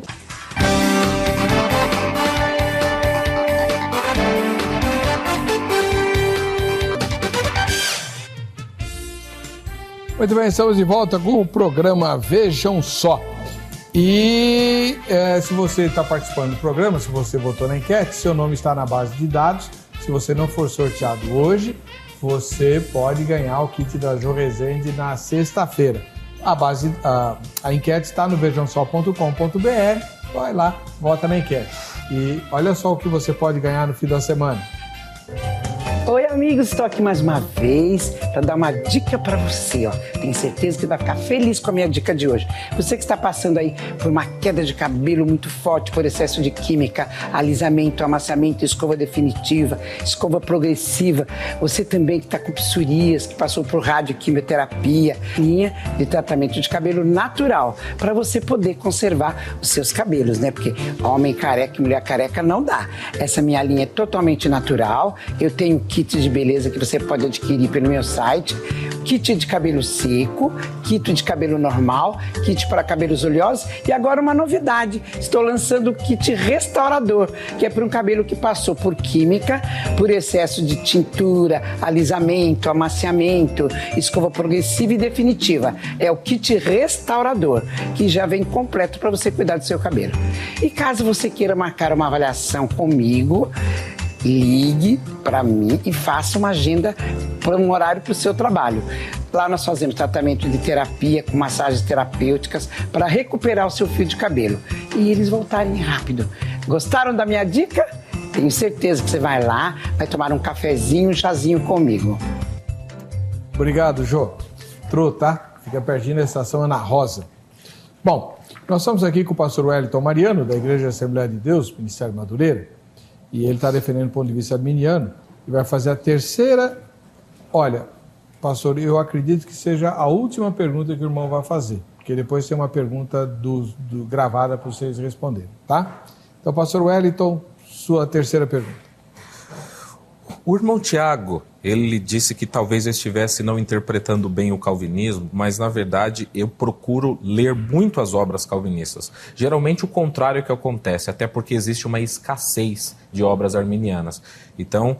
Muito bem, estamos de volta com o programa Vejam Só. E se você está participando do programa, se você votou na enquete, seu nome está na base de dados. Se você não for sorteado hoje, você pode ganhar o kit da Jo Rezende na sexta-feira. A enquete está no vejamsó.com.br. Vai lá, vota na enquete. E olha só o que você pode ganhar no fim da semana. Oi, amigos, estou aqui mais uma vez para dar uma dica para você, ó. Tenho certeza que vai ficar feliz com a minha dica de hoje. Você que está passando aí por uma queda de cabelo muito forte por excesso de química, alisamento, amaciamento, escova definitiva, escova progressiva. Você também que está com psoríase, que passou por radioquimioterapia, linha de tratamento de cabelo natural, para você poder conservar os seus cabelos, né? Porque homem careca e mulher careca não dá. Essa minha linha é totalmente natural. Eu tenho kit de beleza que você pode adquirir pelo meu site, kit de cabelo seco, kit de cabelo normal, kit para cabelos oleosos e agora uma novidade, estou lançando o kit restaurador, que é para um cabelo que passou por química, por excesso de tintura, alisamento, amaciamento, escova progressiva e definitiva. É o kit restaurador, que já vem completo para você cuidar do seu cabelo. E caso você queira marcar uma avaliação comigo, ligue para mim e faça uma agenda para um horário para o seu trabalho. Lá nós fazemos tratamento de terapia com massagens terapêuticas para recuperar o seu fio de cabelo e eles voltarem rápido. Gostaram da minha dica? Tenho certeza que você vai lá, vai tomar um cafezinho, um chazinho comigo. Obrigado, Jô. Trô, tá? Fica pertinho da estação Ana Rosa. Bom, nós estamos aqui com o pastor Wellington Mariano, da Igreja Assembleia de Deus, Ministério Madureira. E ele está defendendo o ponto de vista arminiano e vai fazer a terceira. Olha, pastor, eu acredito que seja a última pergunta que o irmão vai fazer, porque depois tem uma pergunta gravada para vocês responderem, tá? Então, pastor Wellington, sua terceira pergunta. O irmão Tiago, ele disse que talvez eu estivesse não interpretando bem o calvinismo, mas na verdade eu procuro ler muito as obras calvinistas. Geralmente o contrário que acontece, até porque existe uma escassez de obras arminianas. Então,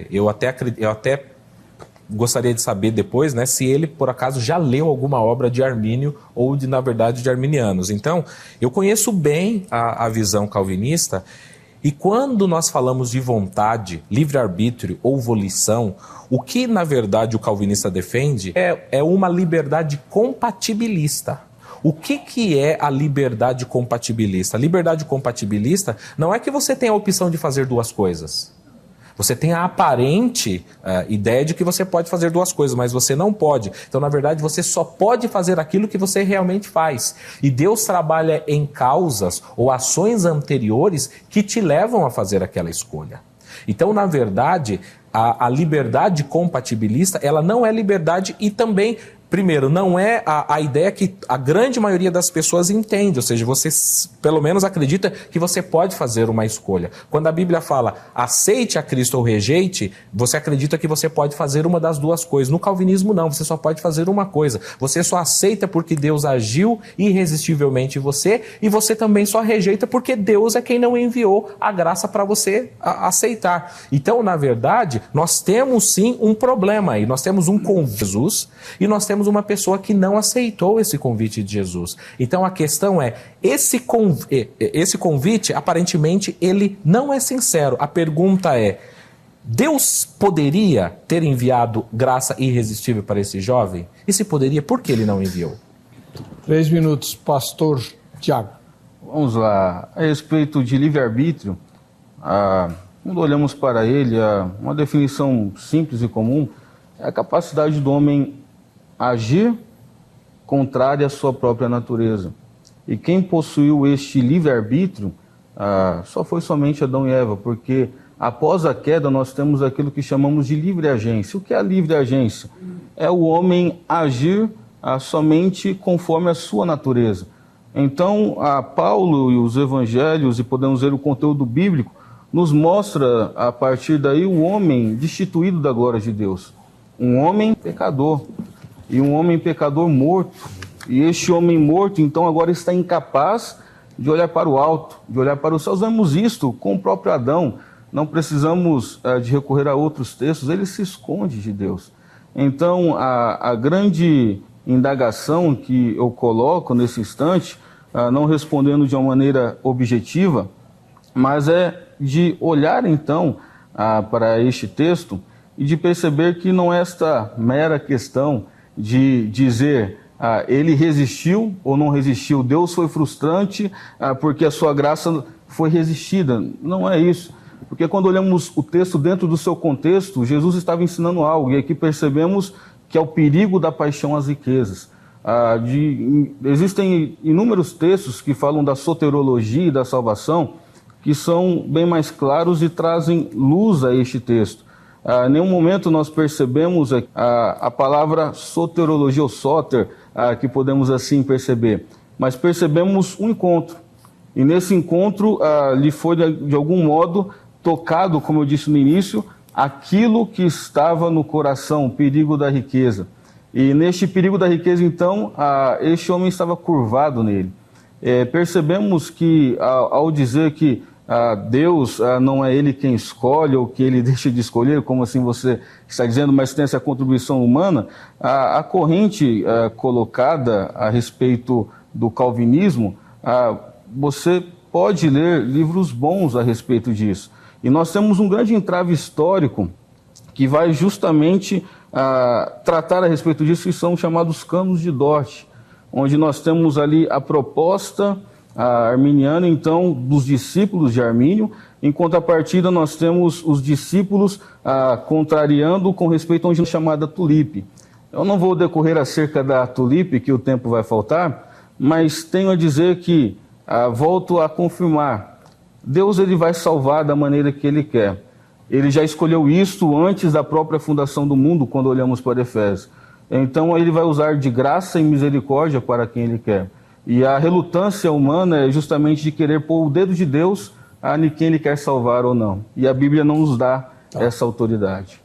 eu até gostaria de saber depois, né, se ele por acaso já leu alguma obra de Armínio ou na verdade de arminianos. Então, eu conheço bem a visão calvinista. E quando nós falamos de vontade, livre-arbítrio ou volição, o que na verdade o calvinista defende é uma liberdade compatibilista. O que é a liberdade compatibilista? A liberdade compatibilista não é que você tenha a opção de fazer duas coisas. Você tem a aparente ideia de que você pode fazer duas coisas, mas você não pode. Então, na verdade, você só pode fazer aquilo que você realmente faz. E Deus trabalha em causas ou ações anteriores que te levam a fazer aquela escolha. Então, na verdade, a liberdade compatibilista, ela não é liberdade e também... Primeiro, não é a ideia que a grande maioria das pessoas entende, ou seja, você pelo menos acredita que você pode fazer uma escolha. Quando a Bíblia fala aceite a Cristo ou rejeite, você acredita que você pode fazer uma das duas coisas. No calvinismo não, você só pode fazer uma coisa. Você só aceita porque Deus agiu irresistivelmente em você e você também só rejeita porque Deus é quem não enviou a graça para você aceitar. Então, na verdade, nós temos sim um problema aí. Nós temos um convite de Jesus e nós temos uma pessoa que não aceitou esse convite de Jesus. Então a questão é, esse convite, aparentemente, ele não é sincero. A pergunta é, Deus poderia ter enviado graça irresistível para esse jovem? E se poderia, por que ele não enviou? 3 minutos, pastor Tiago. Vamos lá. A respeito de livre-arbítrio, quando olhamos para ele, uma definição simples e comum é a capacidade do homem agir contrária à sua própria natureza. E quem possuiu este livre-arbítrio só foi somente Adão e Eva, porque após a queda nós temos aquilo que chamamos de livre agência. O que é a livre agência? É o homem agir somente conforme a sua natureza. Então, Paulo e os evangelhos, e podemos ver o conteúdo bíblico, nos mostra, a partir daí, o homem destituído da glória de Deus. Um homem pecador, e um homem pecador morto. E este homem morto, então, agora está incapaz de olhar para o alto, de olhar para os céus. Vemos isto com o próprio Adão. Não precisamos de recorrer a outros textos, ele se esconde de Deus. Então, a grande indagação que eu coloco nesse instante, não respondendo de uma maneira objetiva, mas é de olhar então para este texto e de perceber que não é esta mera questão de dizer ele resistiu ou não resistiu, Deus foi frustrante porque a sua graça foi resistida. Não é isso. Porque quando olhamos o texto dentro do seu contexto, Jesus estava ensinando algo, e aqui percebemos que é o perigo da paixão às riquezas. Existem inúmeros textos que falam da soterologia e da salvação, que são bem mais claros e trazem luz a este texto. Em nenhum momento nós percebemos a palavra soterologia ou soter, que podemos assim perceber, mas percebemos um encontro. E nesse encontro lhe foi de algum modo tocado, como eu disse no início, aquilo que estava no coração, o perigo da riqueza. E neste perigo da riqueza, então, este homem estava curvado nele. Percebemos que, ao dizer que Deus não é ele quem escolhe ou que ele deixa de escolher, como assim você está dizendo, mas tem essa contribuição humana, a corrente colocada a respeito do calvinismo, você pode ler livros bons a respeito disso. E nós temos um grande entrave histórico que vai justamente tratar a respeito disso, que são chamados cânones de Dort, onde nós temos ali a proposta arminiana, então, dos discípulos de Armínio. Em contrapartida, nós temos os discípulos contrariando com respeito a uma chamada tulipe. Eu não vou decorrer acerca da tulipe, que o tempo vai faltar, mas tenho a dizer que, volto a confirmar, Deus ele vai salvar da maneira que Ele quer. Ele já escolheu isto antes da própria fundação do mundo, quando olhamos para Efésios. Então Ele vai usar de graça e misericórdia para quem Ele quer. E a relutância humana é justamente de querer pôr o dedo de Deus em quem Ele quer salvar ou não. E a Bíblia não nos dá essa autoridade.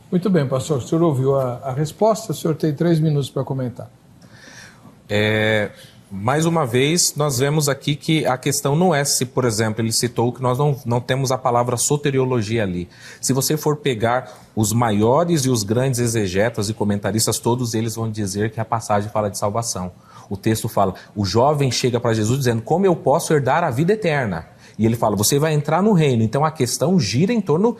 Muito bem, pastor. O senhor ouviu a resposta, o senhor tem 3 minutos para comentar. Mais uma vez, nós vemos aqui que a questão não é se, por exemplo, ele citou que nós não temos a palavra soteriologia ali. Se você for pegar os maiores e os grandes exegetas e comentaristas, todos eles vão dizer que a passagem fala de salvação. O texto fala, o jovem chega para Jesus dizendo, como eu posso herdar a vida eterna? E ele fala, você vai entrar no reino. Então a questão gira em torno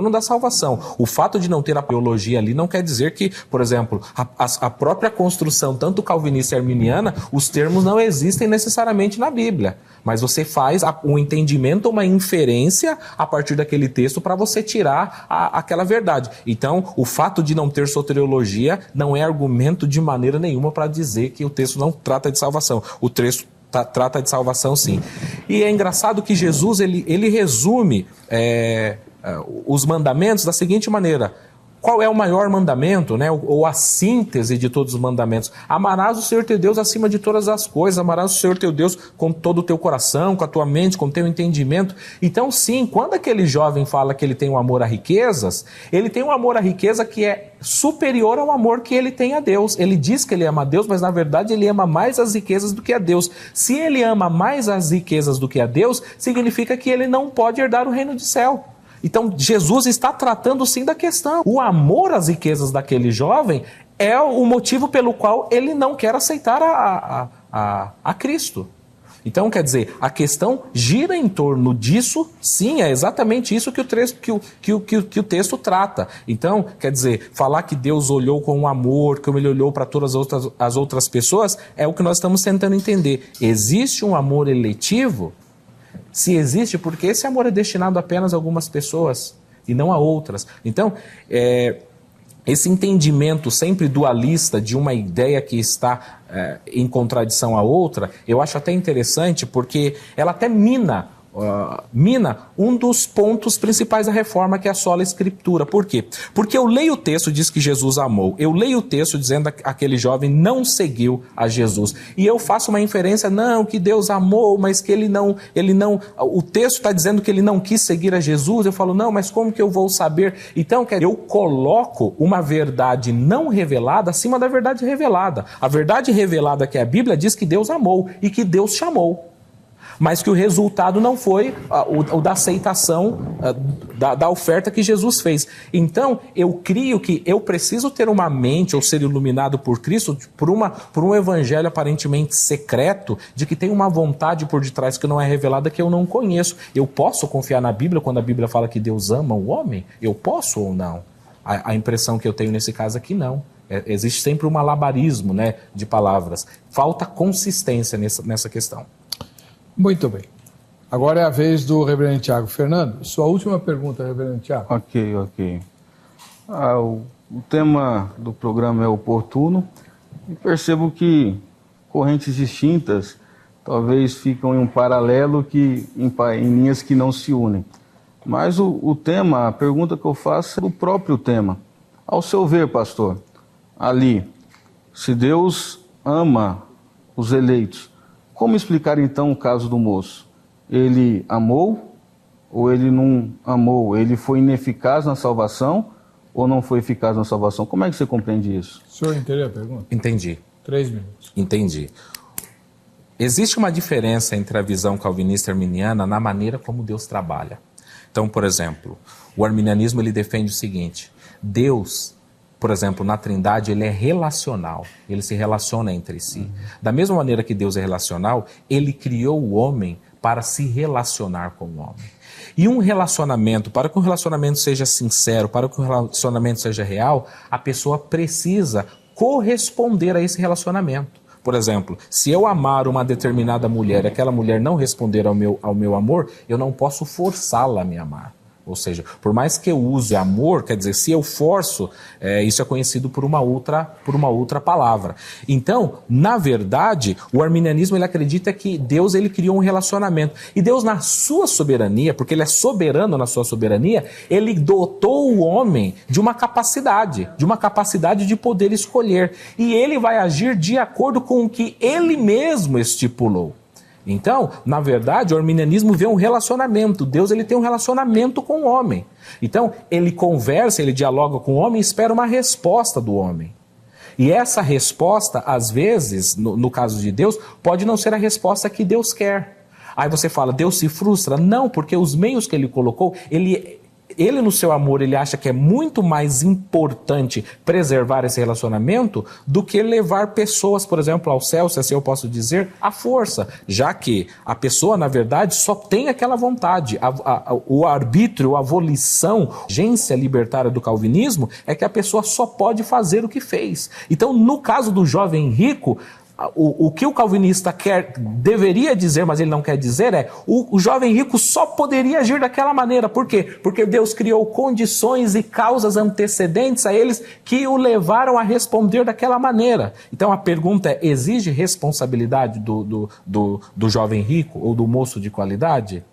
da salvação. O fato de não ter a teologia ali não quer dizer que, por exemplo, a própria construção, tanto calvinista e arminiana, os termos não existem necessariamente na Bíblia. Mas você faz um entendimento, uma inferência a partir daquele texto para você tirar aquela verdade. Então, o fato de não ter soteriologia não é argumento de maneira nenhuma para dizer que o texto não trata de salvação. O texto trata de salvação, sim. E é engraçado que Jesus ele resume os mandamentos da seguinte maneira. Qual é o maior mandamento, né? Ou a síntese de todos os mandamentos? Amarás o Senhor teu Deus acima de todas as coisas, amarás o Senhor teu Deus com todo o teu coração, com a tua mente, com o teu entendimento. Então sim, quando aquele jovem fala que ele tem um amor a riquezas, ele tem um amor à riqueza que é superior ao amor que ele tem a Deus. Ele diz que ele ama a Deus, mas na verdade ele ama mais as riquezas do que a Deus. Se ele ama mais as riquezas do que a Deus, significa que ele não pode herdar o reino do céu. Então, Jesus está tratando sim da questão. O amor às riquezas daquele jovem é o motivo pelo qual ele não quer aceitar a Cristo. Então, quer dizer, a questão gira em torno disso, sim, é exatamente isso que o texto trata. Então, quer dizer, falar que Deus olhou com amor, como Ele olhou para todas as outras pessoas, é o que nós estamos tentando entender. Existe um amor eletivo? Se existe, porque esse amor é destinado apenas a algumas pessoas e não a outras. Então, esse entendimento sempre dualista de uma ideia que está em contradição à outra, eu acho até interessante porque ela até mina um dos pontos principais da reforma, que é a sola escritura. Por quê? Porque eu leio o texto, diz que Jesus amou. Eu leio o texto dizendo que aquele jovem não seguiu a Jesus. E eu faço uma inferência, não, que Deus amou, mas que ele não, o texto está dizendo que ele não quis seguir a Jesus. Eu falo, não, mas como que eu vou saber? Então, eu coloco uma verdade não revelada acima da verdade revelada. A verdade revelada, que é a Bíblia, diz que Deus amou e que Deus chamou. Mas que o resultado não foi o da aceitação da oferta que Jesus fez. Então, eu creio que eu preciso ter uma mente ou ser iluminado por Cristo por um evangelho aparentemente secreto, de que tem uma vontade por detrás que não é revelada, que eu não conheço. Eu posso confiar na Bíblia quando a Bíblia fala que Deus ama o homem? Eu posso ou não? A impressão que eu tenho nesse caso é que não. Existe sempre um malabarismo, né, de palavras. Falta consistência nessa questão. Muito bem. Agora é a vez do reverendo Tiago. Fernando, sua última pergunta, reverendo Tiago. Ok. O tema do programa é oportuno e percebo que correntes distintas talvez ficam em um paralelo em linhas que não se unem. Mas o tema, a pergunta que eu faço é do próprio tema. Ao seu ver, pastor, ali, se Deus ama os eleitos, como explicar então o caso do moço? Ele amou ou ele não amou? Ele foi ineficaz na salvação ou não foi eficaz na salvação? Como é que você compreende isso? O senhor entendeu a pergunta? Entendi. 3 minutos. Entendi. Existe uma diferença entre a visão calvinista e arminiana na maneira como Deus trabalha. Então, por exemplo, o arminianismo ele defende o seguinte: Deus, por exemplo, na Trindade, ele é relacional, ele se relaciona entre si. Da mesma maneira que Deus é relacional, ele criou o homem para se relacionar com o homem. E um relacionamento, para que um relacionamento seja sincero, para que um relacionamento seja real, a pessoa precisa corresponder a esse relacionamento. Por exemplo, se eu amar uma determinada mulher e aquela mulher não responder ao meu amor, eu não posso forçá-la a me amar. Ou seja, por mais que eu use amor, quer dizer, se eu forço, isso é conhecido por uma outra palavra. Então, na verdade, o arminianismo ele acredita que Deus ele criou um relacionamento. E Deus, na sua soberania, porque ele é soberano na sua soberania, ele dotou o homem de uma capacidade de poder escolher. E ele vai agir de acordo com o que ele mesmo estipulou. Então, na verdade, o arminianismo vê um relacionamento. Deus ele tem um relacionamento com o homem. Então, ele conversa, ele dialoga com o homem e espera uma resposta do homem. E essa resposta, às vezes, no caso de Deus, pode não ser a resposta que Deus quer. Aí você fala, Deus se frustra? Não, porque os meios que ele colocou, ele no seu amor, ele acha que é muito mais importante preservar esse relacionamento do que levar pessoas, por exemplo, ao céu, se assim eu posso dizer, à força. Já que a pessoa, na verdade, só tem aquela vontade. O arbítrio, a volição, a agência libertária do calvinismo é que a pessoa só pode fazer o que fez. Então, no caso do jovem rico, o que o calvinista deveria dizer, mas ele não quer dizer, é o jovem rico só poderia agir daquela maneira. Por quê? Porque Deus criou condições e causas antecedentes a eles que o levaram a responder daquela maneira. Então a pergunta é, exige responsabilidade do jovem rico ou do moço de qualidade?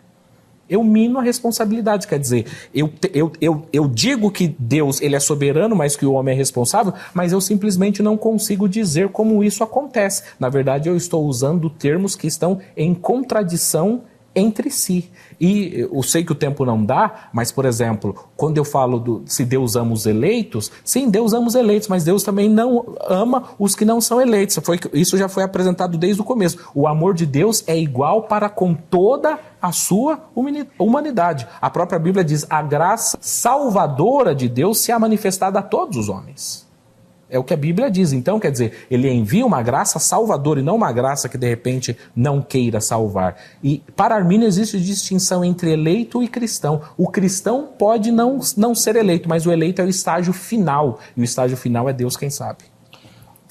Eu mino a responsabilidade, quer dizer, eu digo que Deus ele é soberano, mas que o homem é responsável, mas eu simplesmente não consigo dizer como isso acontece. Na verdade, eu estou usando termos que estão em contradição entre si. E eu sei que o tempo não dá, mas, por exemplo, quando eu falo se Deus ama os eleitos, sim, Deus ama os eleitos, mas Deus também não ama os que não são eleitos. Isso já foi apresentado desde o começo. O amor de Deus é igual para com toda a sua humanidade. A própria Bíblia diz, a graça salvadora de Deus se há manifestada a todos os homens. É o que a Bíblia diz. Então, quer dizer, ele envia uma graça salvadora e não uma graça que, de repente, não queira salvar. E para Armínio existe distinção entre eleito e cristão. O cristão pode não ser eleito, mas o eleito é o estágio final. E o estágio final é Deus quem sabe.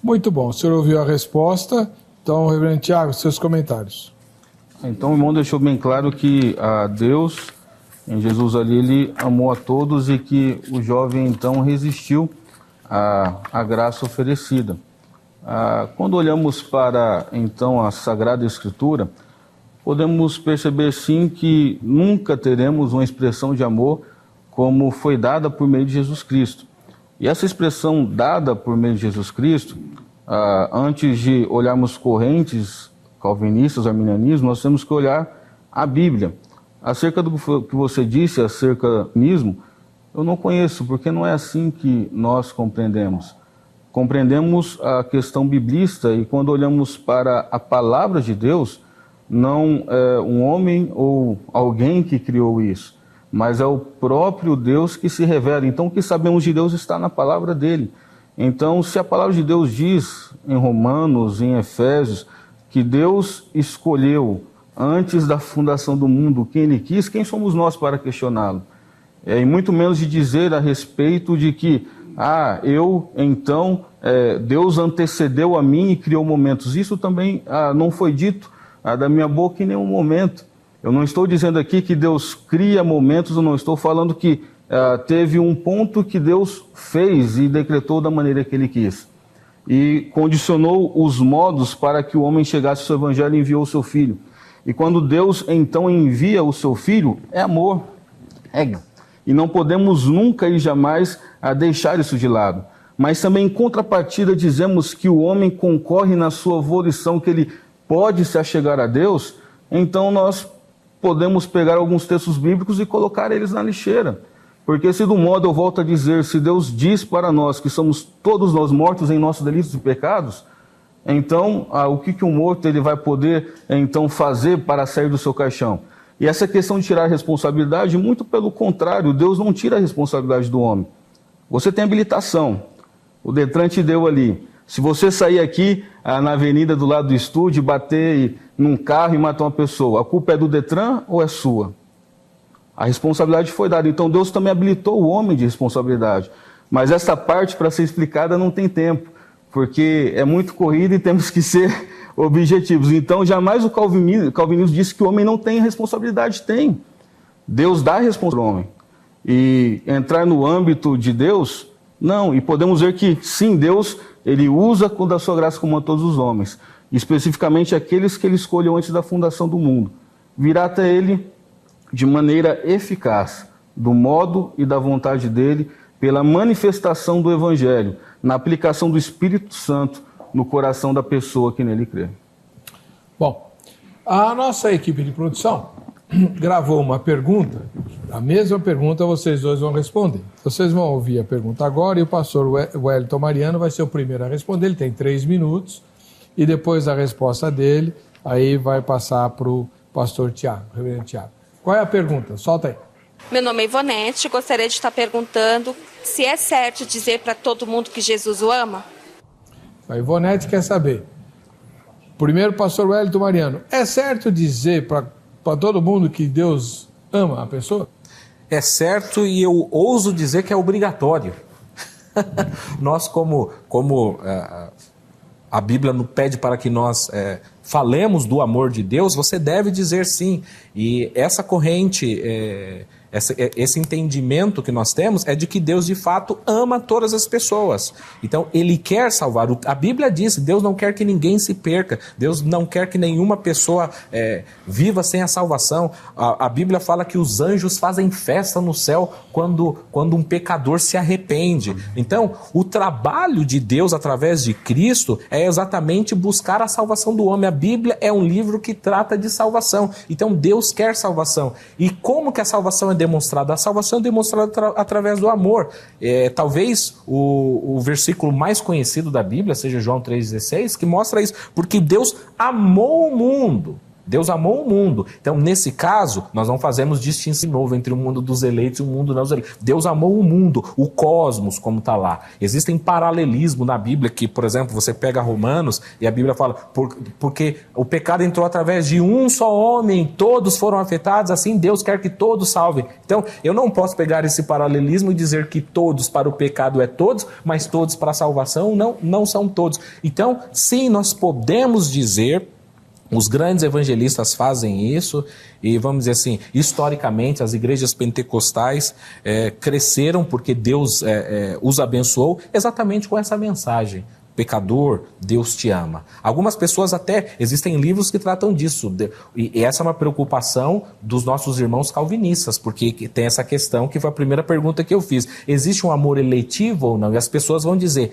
Muito bom. O senhor ouviu a resposta. Então, reverendo Tiago, seus comentários. Então, o irmão deixou bem claro que Deus, em Jesus ali, ele amou a todos e que o jovem, então, resistiu a graça oferecida. Quando olhamos para, então, a Sagrada Escritura, podemos perceber, sim, que nunca teremos uma expressão de amor como foi dada por meio de Jesus Cristo. E essa expressão dada por meio de Jesus Cristo, antes de olharmos correntes calvinistas, arminianismo, nós temos que olhar a Bíblia. Acerca do que você disse, acerca do arminianismo, eu não conheço, porque não é assim que nós compreendemos. Compreendemos a questão biblista, e quando olhamos para a palavra de Deus, não é um homem ou alguém que criou isso, mas é o próprio Deus que se revela. Então, o que sabemos de Deus está na palavra dele. Então, se a palavra de Deus diz em Romanos, em Efésios, que Deus escolheu antes da fundação do mundo quem ele quis, quem somos nós para questioná-lo? E muito menos de dizer a respeito de que, Deus antecedeu a mim e criou momentos. Isso também não foi dito da minha boca em nenhum momento. Eu não estou dizendo aqui que Deus cria momentos, eu não estou falando que teve um ponto que Deus fez e decretou da maneira que ele quis. E condicionou os modos para que o homem chegasse ao seu evangelho e enviou o seu filho. E quando Deus então envia o seu filho, é amor. E não podemos nunca e jamais deixar isso de lado. Mas também em contrapartida dizemos que o homem concorre na sua volição, que ele pode se achegar a Deus. Então nós podemos pegar alguns textos bíblicos e colocar eles na lixeira. Porque se do modo, eu volto a dizer, se Deus diz para nós que somos todos nós mortos em nossos delitos e pecados, então o que um morto ele vai poder então fazer para sair do seu caixão? E essa questão de tirar a responsabilidade, muito pelo contrário, Deus não tira a responsabilidade do homem. Você tem habilitação, o Detran te deu ali. Se você sair aqui na avenida do lado do estúdio, bater num carro e matar uma pessoa, a culpa é do Detran ou é sua? A responsabilidade foi dada. Então Deus também habilitou o homem de responsabilidade. Mas essa parte, para ser explicada, não tem tempo, porque é muito corrido e temos que ser objetivos. Então jamais o calvinismo disse que o homem não tem responsabilidade. Tem. Deus dá a responsabilidade ao homem. E entrar no âmbito de Deus, não. E podemos ver que sim, Deus ele usa da sua graça como a todos os homens, especificamente aqueles que ele escolheu antes da fundação do mundo. Virá até ele de maneira eficaz, do modo e da vontade dele, pela manifestação do Evangelho, na aplicação do Espírito Santo no coração da pessoa que nele crê. Bom, a nossa equipe de produção gravou uma pergunta, a mesma pergunta vocês dois vão responder. Vocês vão ouvir a pergunta agora e o pastor Wellington Mariano vai ser o primeiro a responder, ele tem 3 minutos, e depois da resposta dele, aí vai passar para o pastor Tiago, reverendo Tiago. Qual é a pergunta? Solta aí. Meu nome é Ivonete, gostaria de estar perguntando se é certo dizer para todo mundo que Jesus o ama? A Ivonete quer saber. Primeiro, pastor Wellington Mariano, é certo dizer para todo mundo que Deus ama a pessoa? É certo, e eu ouso dizer que é obrigatório. Nós, como a Bíblia nos pede para que nós falemos do amor de Deus, você deve dizer sim. E essa corrente, esse entendimento que nós temos é de que Deus de fato ama todas as pessoas. Então ele quer salvar. A Bíblia diz, Deus não quer que ninguém se perca. Deus não quer que nenhuma pessoa viva sem a salvação. A Bíblia fala que os anjos fazem festa no céu quando um pecador se arrepende. Então o trabalho de Deus através de Cristo é exatamente buscar a salvação do homem. A Bíblia é um livro que trata de salvação. Então Deus quer salvação. E como que a salvação é demonstrada? A salvação é demonstrada através do amor. Talvez o versículo mais conhecido da Bíblia seja João 3,16, que mostra isso. Porque Deus amou o mundo. Deus amou o mundo. Então, nesse caso, nós não fazemos distinção novo entre o mundo dos eleitos e o mundo não dos eleitos. Deus amou o mundo, o cosmos, como está lá. Existem paralelismo na Bíblia que, por exemplo, você pega Romanos e a Bíblia fala porque o pecado entrou através de um só homem, todos foram afetados, assim Deus quer que todos salvem. Então, eu não posso pegar esse paralelismo e dizer que todos para o pecado é todos, mas todos para a salvação não são todos. Então, sim, nós podemos dizer Os grandes evangelistas fazem isso e, vamos dizer assim, historicamente as igrejas pentecostais cresceram porque Deus os abençoou exatamente com essa mensagem. Pecador, Deus te ama. Algumas pessoas até, existem livros que tratam disso, e essa é uma preocupação dos nossos irmãos calvinistas, porque tem essa questão que foi a primeira pergunta que eu fiz. Existe um amor eletivo ou não? E as pessoas vão dizer...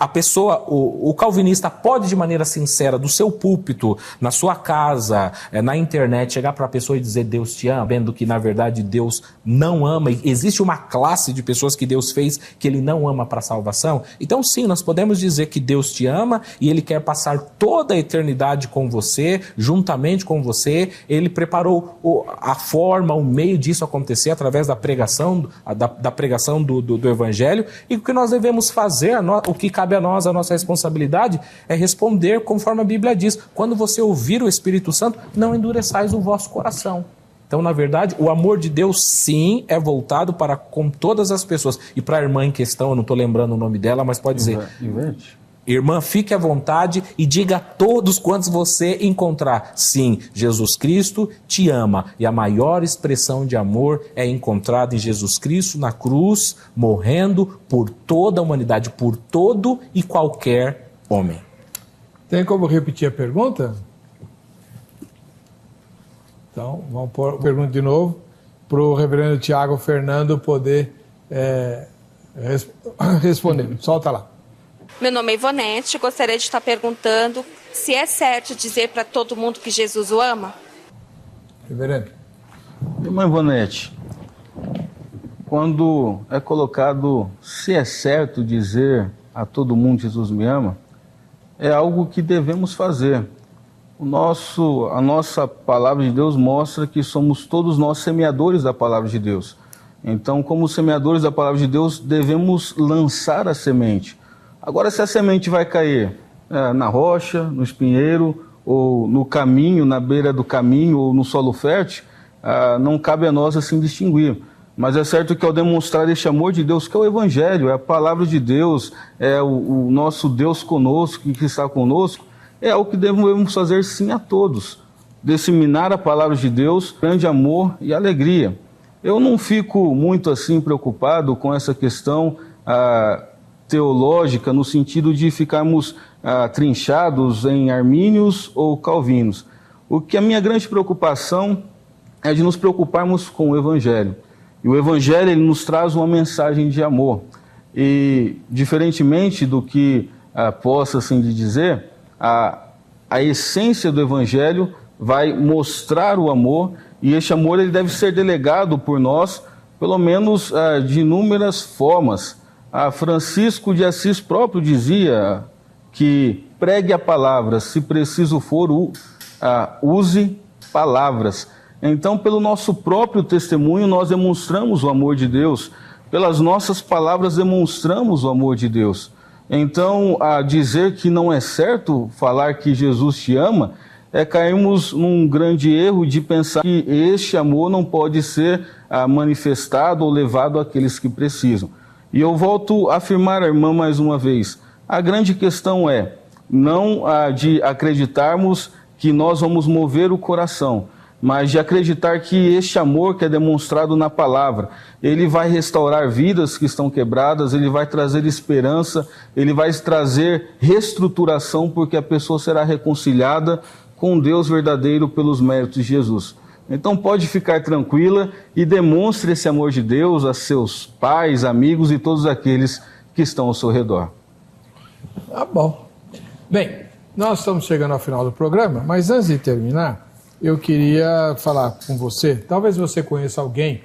A pessoa, o calvinista pode de maneira sincera, do seu púlpito, na sua casa, na internet, chegar para a pessoa e dizer Deus te ama, vendo que na verdade Deus não ama, e existe uma classe de pessoas que Deus fez que Ele não ama para a salvação? Então sim, nós podemos dizer que Deus te ama e Ele quer passar toda a eternidade com você, juntamente com você. Ele preparou a forma, o meio disso acontecer através da pregação, da pregação do Evangelho, e o que nós devemos fazer, o que cabe a nós, a nossa responsabilidade é responder conforme a Bíblia diz. Quando você ouvir o Espírito Santo, não endureçais o vosso coração. Então, na verdade, o amor de Deus, sim, é voltado para com todas as pessoas. E para a irmã em questão, eu não estou lembrando o nome dela, mas pode dizer... Irmã, fique à vontade e diga a todos quantos você encontrar. Sim, Jesus Cristo te ama. E a maior expressão de amor é encontrada em Jesus Cristo na cruz, morrendo por toda a humanidade, por todo e qualquer homem. Tem como repetir a pergunta? Então, vamos pôr a pergunta de novo para o reverendo Tiago Fernando poder responder. Solta lá. Meu nome é Ivonete, gostaria de estar perguntando se é certo dizer para todo mundo que Jesus o ama? Reverendo. Irmã Ivonete, quando é colocado se é certo dizer a todo mundo Jesus me ama, é algo que devemos fazer. A nossa palavra de Deus mostra que somos todos nós semeadores da palavra de Deus. Então, como semeadores da palavra de Deus, devemos lançar a semente. Agora, se a semente vai cair na rocha, no espinheiro, ou no caminho, na beira do caminho, ou no solo fértil, não cabe a nós assim distinguir. Mas é certo que ao demonstrar este amor de Deus, que é o Evangelho, é a palavra de Deus, é o nosso Deus conosco, que está conosco, é algo que devemos fazer sim a todos. Disseminar a palavra de Deus, grande amor e alegria. Eu não fico muito assim preocupado com essa questão teológica, no sentido de ficarmos trinchados em armínios ou calvinos. O que a minha grande preocupação é de nos preocuparmos com o Evangelho. E o Evangelho ele nos traz uma mensagem de amor. E, diferentemente do que possa assim de dizer, a essência do Evangelho vai mostrar o amor, e este amor ele deve ser delegado por nós, pelo menos de inúmeras formas. Francisco de Assis próprio dizia que pregue a palavra, se preciso for, use palavras. Então, pelo nosso próprio testemunho, nós demonstramos o amor de Deus. Pelas nossas palavras, demonstramos o amor de Deus. Então, dizer que não é certo falar que Jesus te ama, é cairmos num grande erro de pensar que este amor não pode ser manifestado ou levado àqueles que precisam. E eu volto a afirmar, irmã, mais uma vez, a grande questão é não de acreditarmos que nós vamos mover o coração, mas de acreditar que este amor que é demonstrado na palavra, ele vai restaurar vidas que estão quebradas, ele vai trazer esperança, ele vai trazer reestruturação, porque a pessoa será reconciliada com Deus verdadeiro pelos méritos de Jesus. Então pode ficar tranquila e demonstre esse amor de Deus a seus pais, amigos e todos aqueles que estão ao seu redor. Tá bom. Bem, nós estamos chegando ao final do programa, mas antes de terminar, eu queria falar com você. Talvez você conheça alguém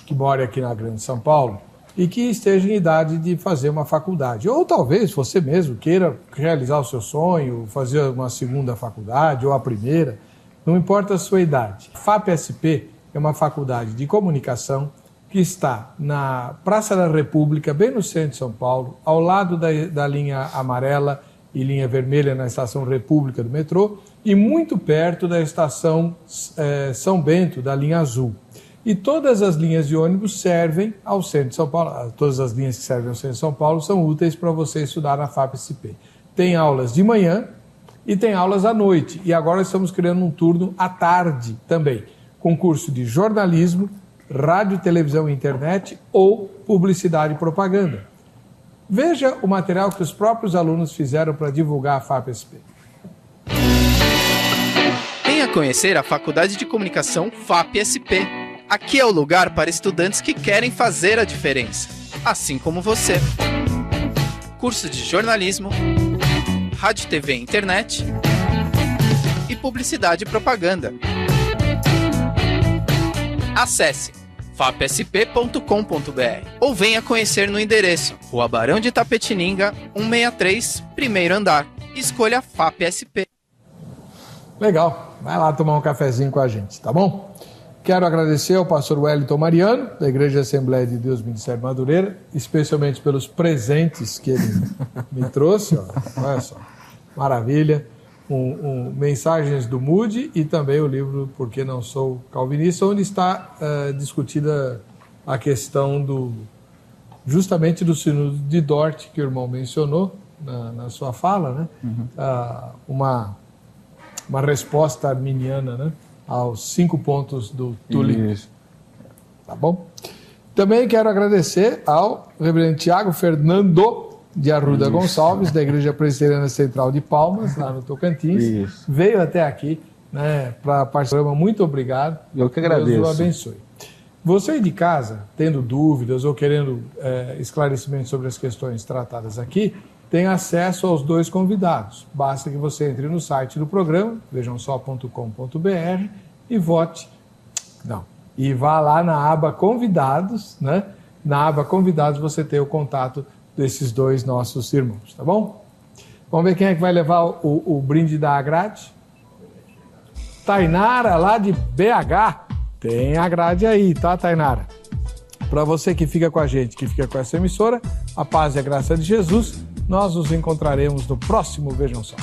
que mora aqui na Grande São Paulo e que esteja em idade de fazer uma faculdade. Ou talvez você mesmo queira realizar o seu sonho, fazer uma segunda faculdade ou a primeira. Não importa a sua idade. A FAPSP é uma faculdade de comunicação que está na Praça da República, bem no centro de São Paulo, ao lado da linha amarela e linha vermelha na estação República do metrô e muito perto da estação São Bento, da linha azul. E todas as linhas de ônibus servem ao centro de São Paulo. Todas as linhas que servem ao centro de São Paulo são úteis para você estudar na FAPSP. Tem aulas de manhã, e tem aulas à noite. E agora estamos criando um turno à tarde também, com curso de jornalismo, rádio, televisão e internet ou publicidade e propaganda. Veja o material que os próprios alunos fizeram para divulgar a FAP-SP. Venha conhecer a Faculdade de Comunicação FAP-SP. Aqui é o lugar para estudantes que querem fazer a diferença, assim como você. Curso de jornalismo, rádio, TV e internet e publicidade e propaganda. Acesse fapsp.com.br ou venha conhecer no endereço Rua Barão de Itapetininga, 163, primeiro andar. Escolha FAP-SP. Legal, vai lá tomar um cafezinho com a gente, tá bom? Quero agradecer ao pastor Wellington Mariano, da Igreja Assembleia de Deus Ministério Madureira, especialmente pelos presentes que ele me trouxe, ó. Olha só, maravilha. Mensagens do Moody e também o livro Por que Não Sou Calvinista, onde está discutida a questão justamente do sínodo de Dort, que o irmão mencionou na sua fala, né? Uma resposta arminiana, né? Aos 5 pontos do Tulip. Tá bom? Também quero agradecer ao reverendo Tiago Fernando de Arruda Gonçalves, da Igreja Presbiteriana Central de Palmas, lá no Tocantins. Veio até aqui, né, para participar. Muito obrigado. Eu que agradeço. Deus o abençoe. Você de casa, tendo dúvidas ou querendo esclarecimentos sobre as questões tratadas aqui, tem acesso aos 2 convidados. Basta que você entre no site do programa, vejamsó.com.br, e vote. E vá lá na aba Convidados, né? Na aba Convidados você tem o contato desses 2 nossos irmãos, tá bom? Vamos ver quem é que vai levar o brinde da Agrade? Tainara, lá de BH. Tem a grade aí, tá, Tainara? Para você que fica com a gente, que fica com essa emissora, a paz e a graça de Jesus, nós nos encontraremos no próximo Vejam Só.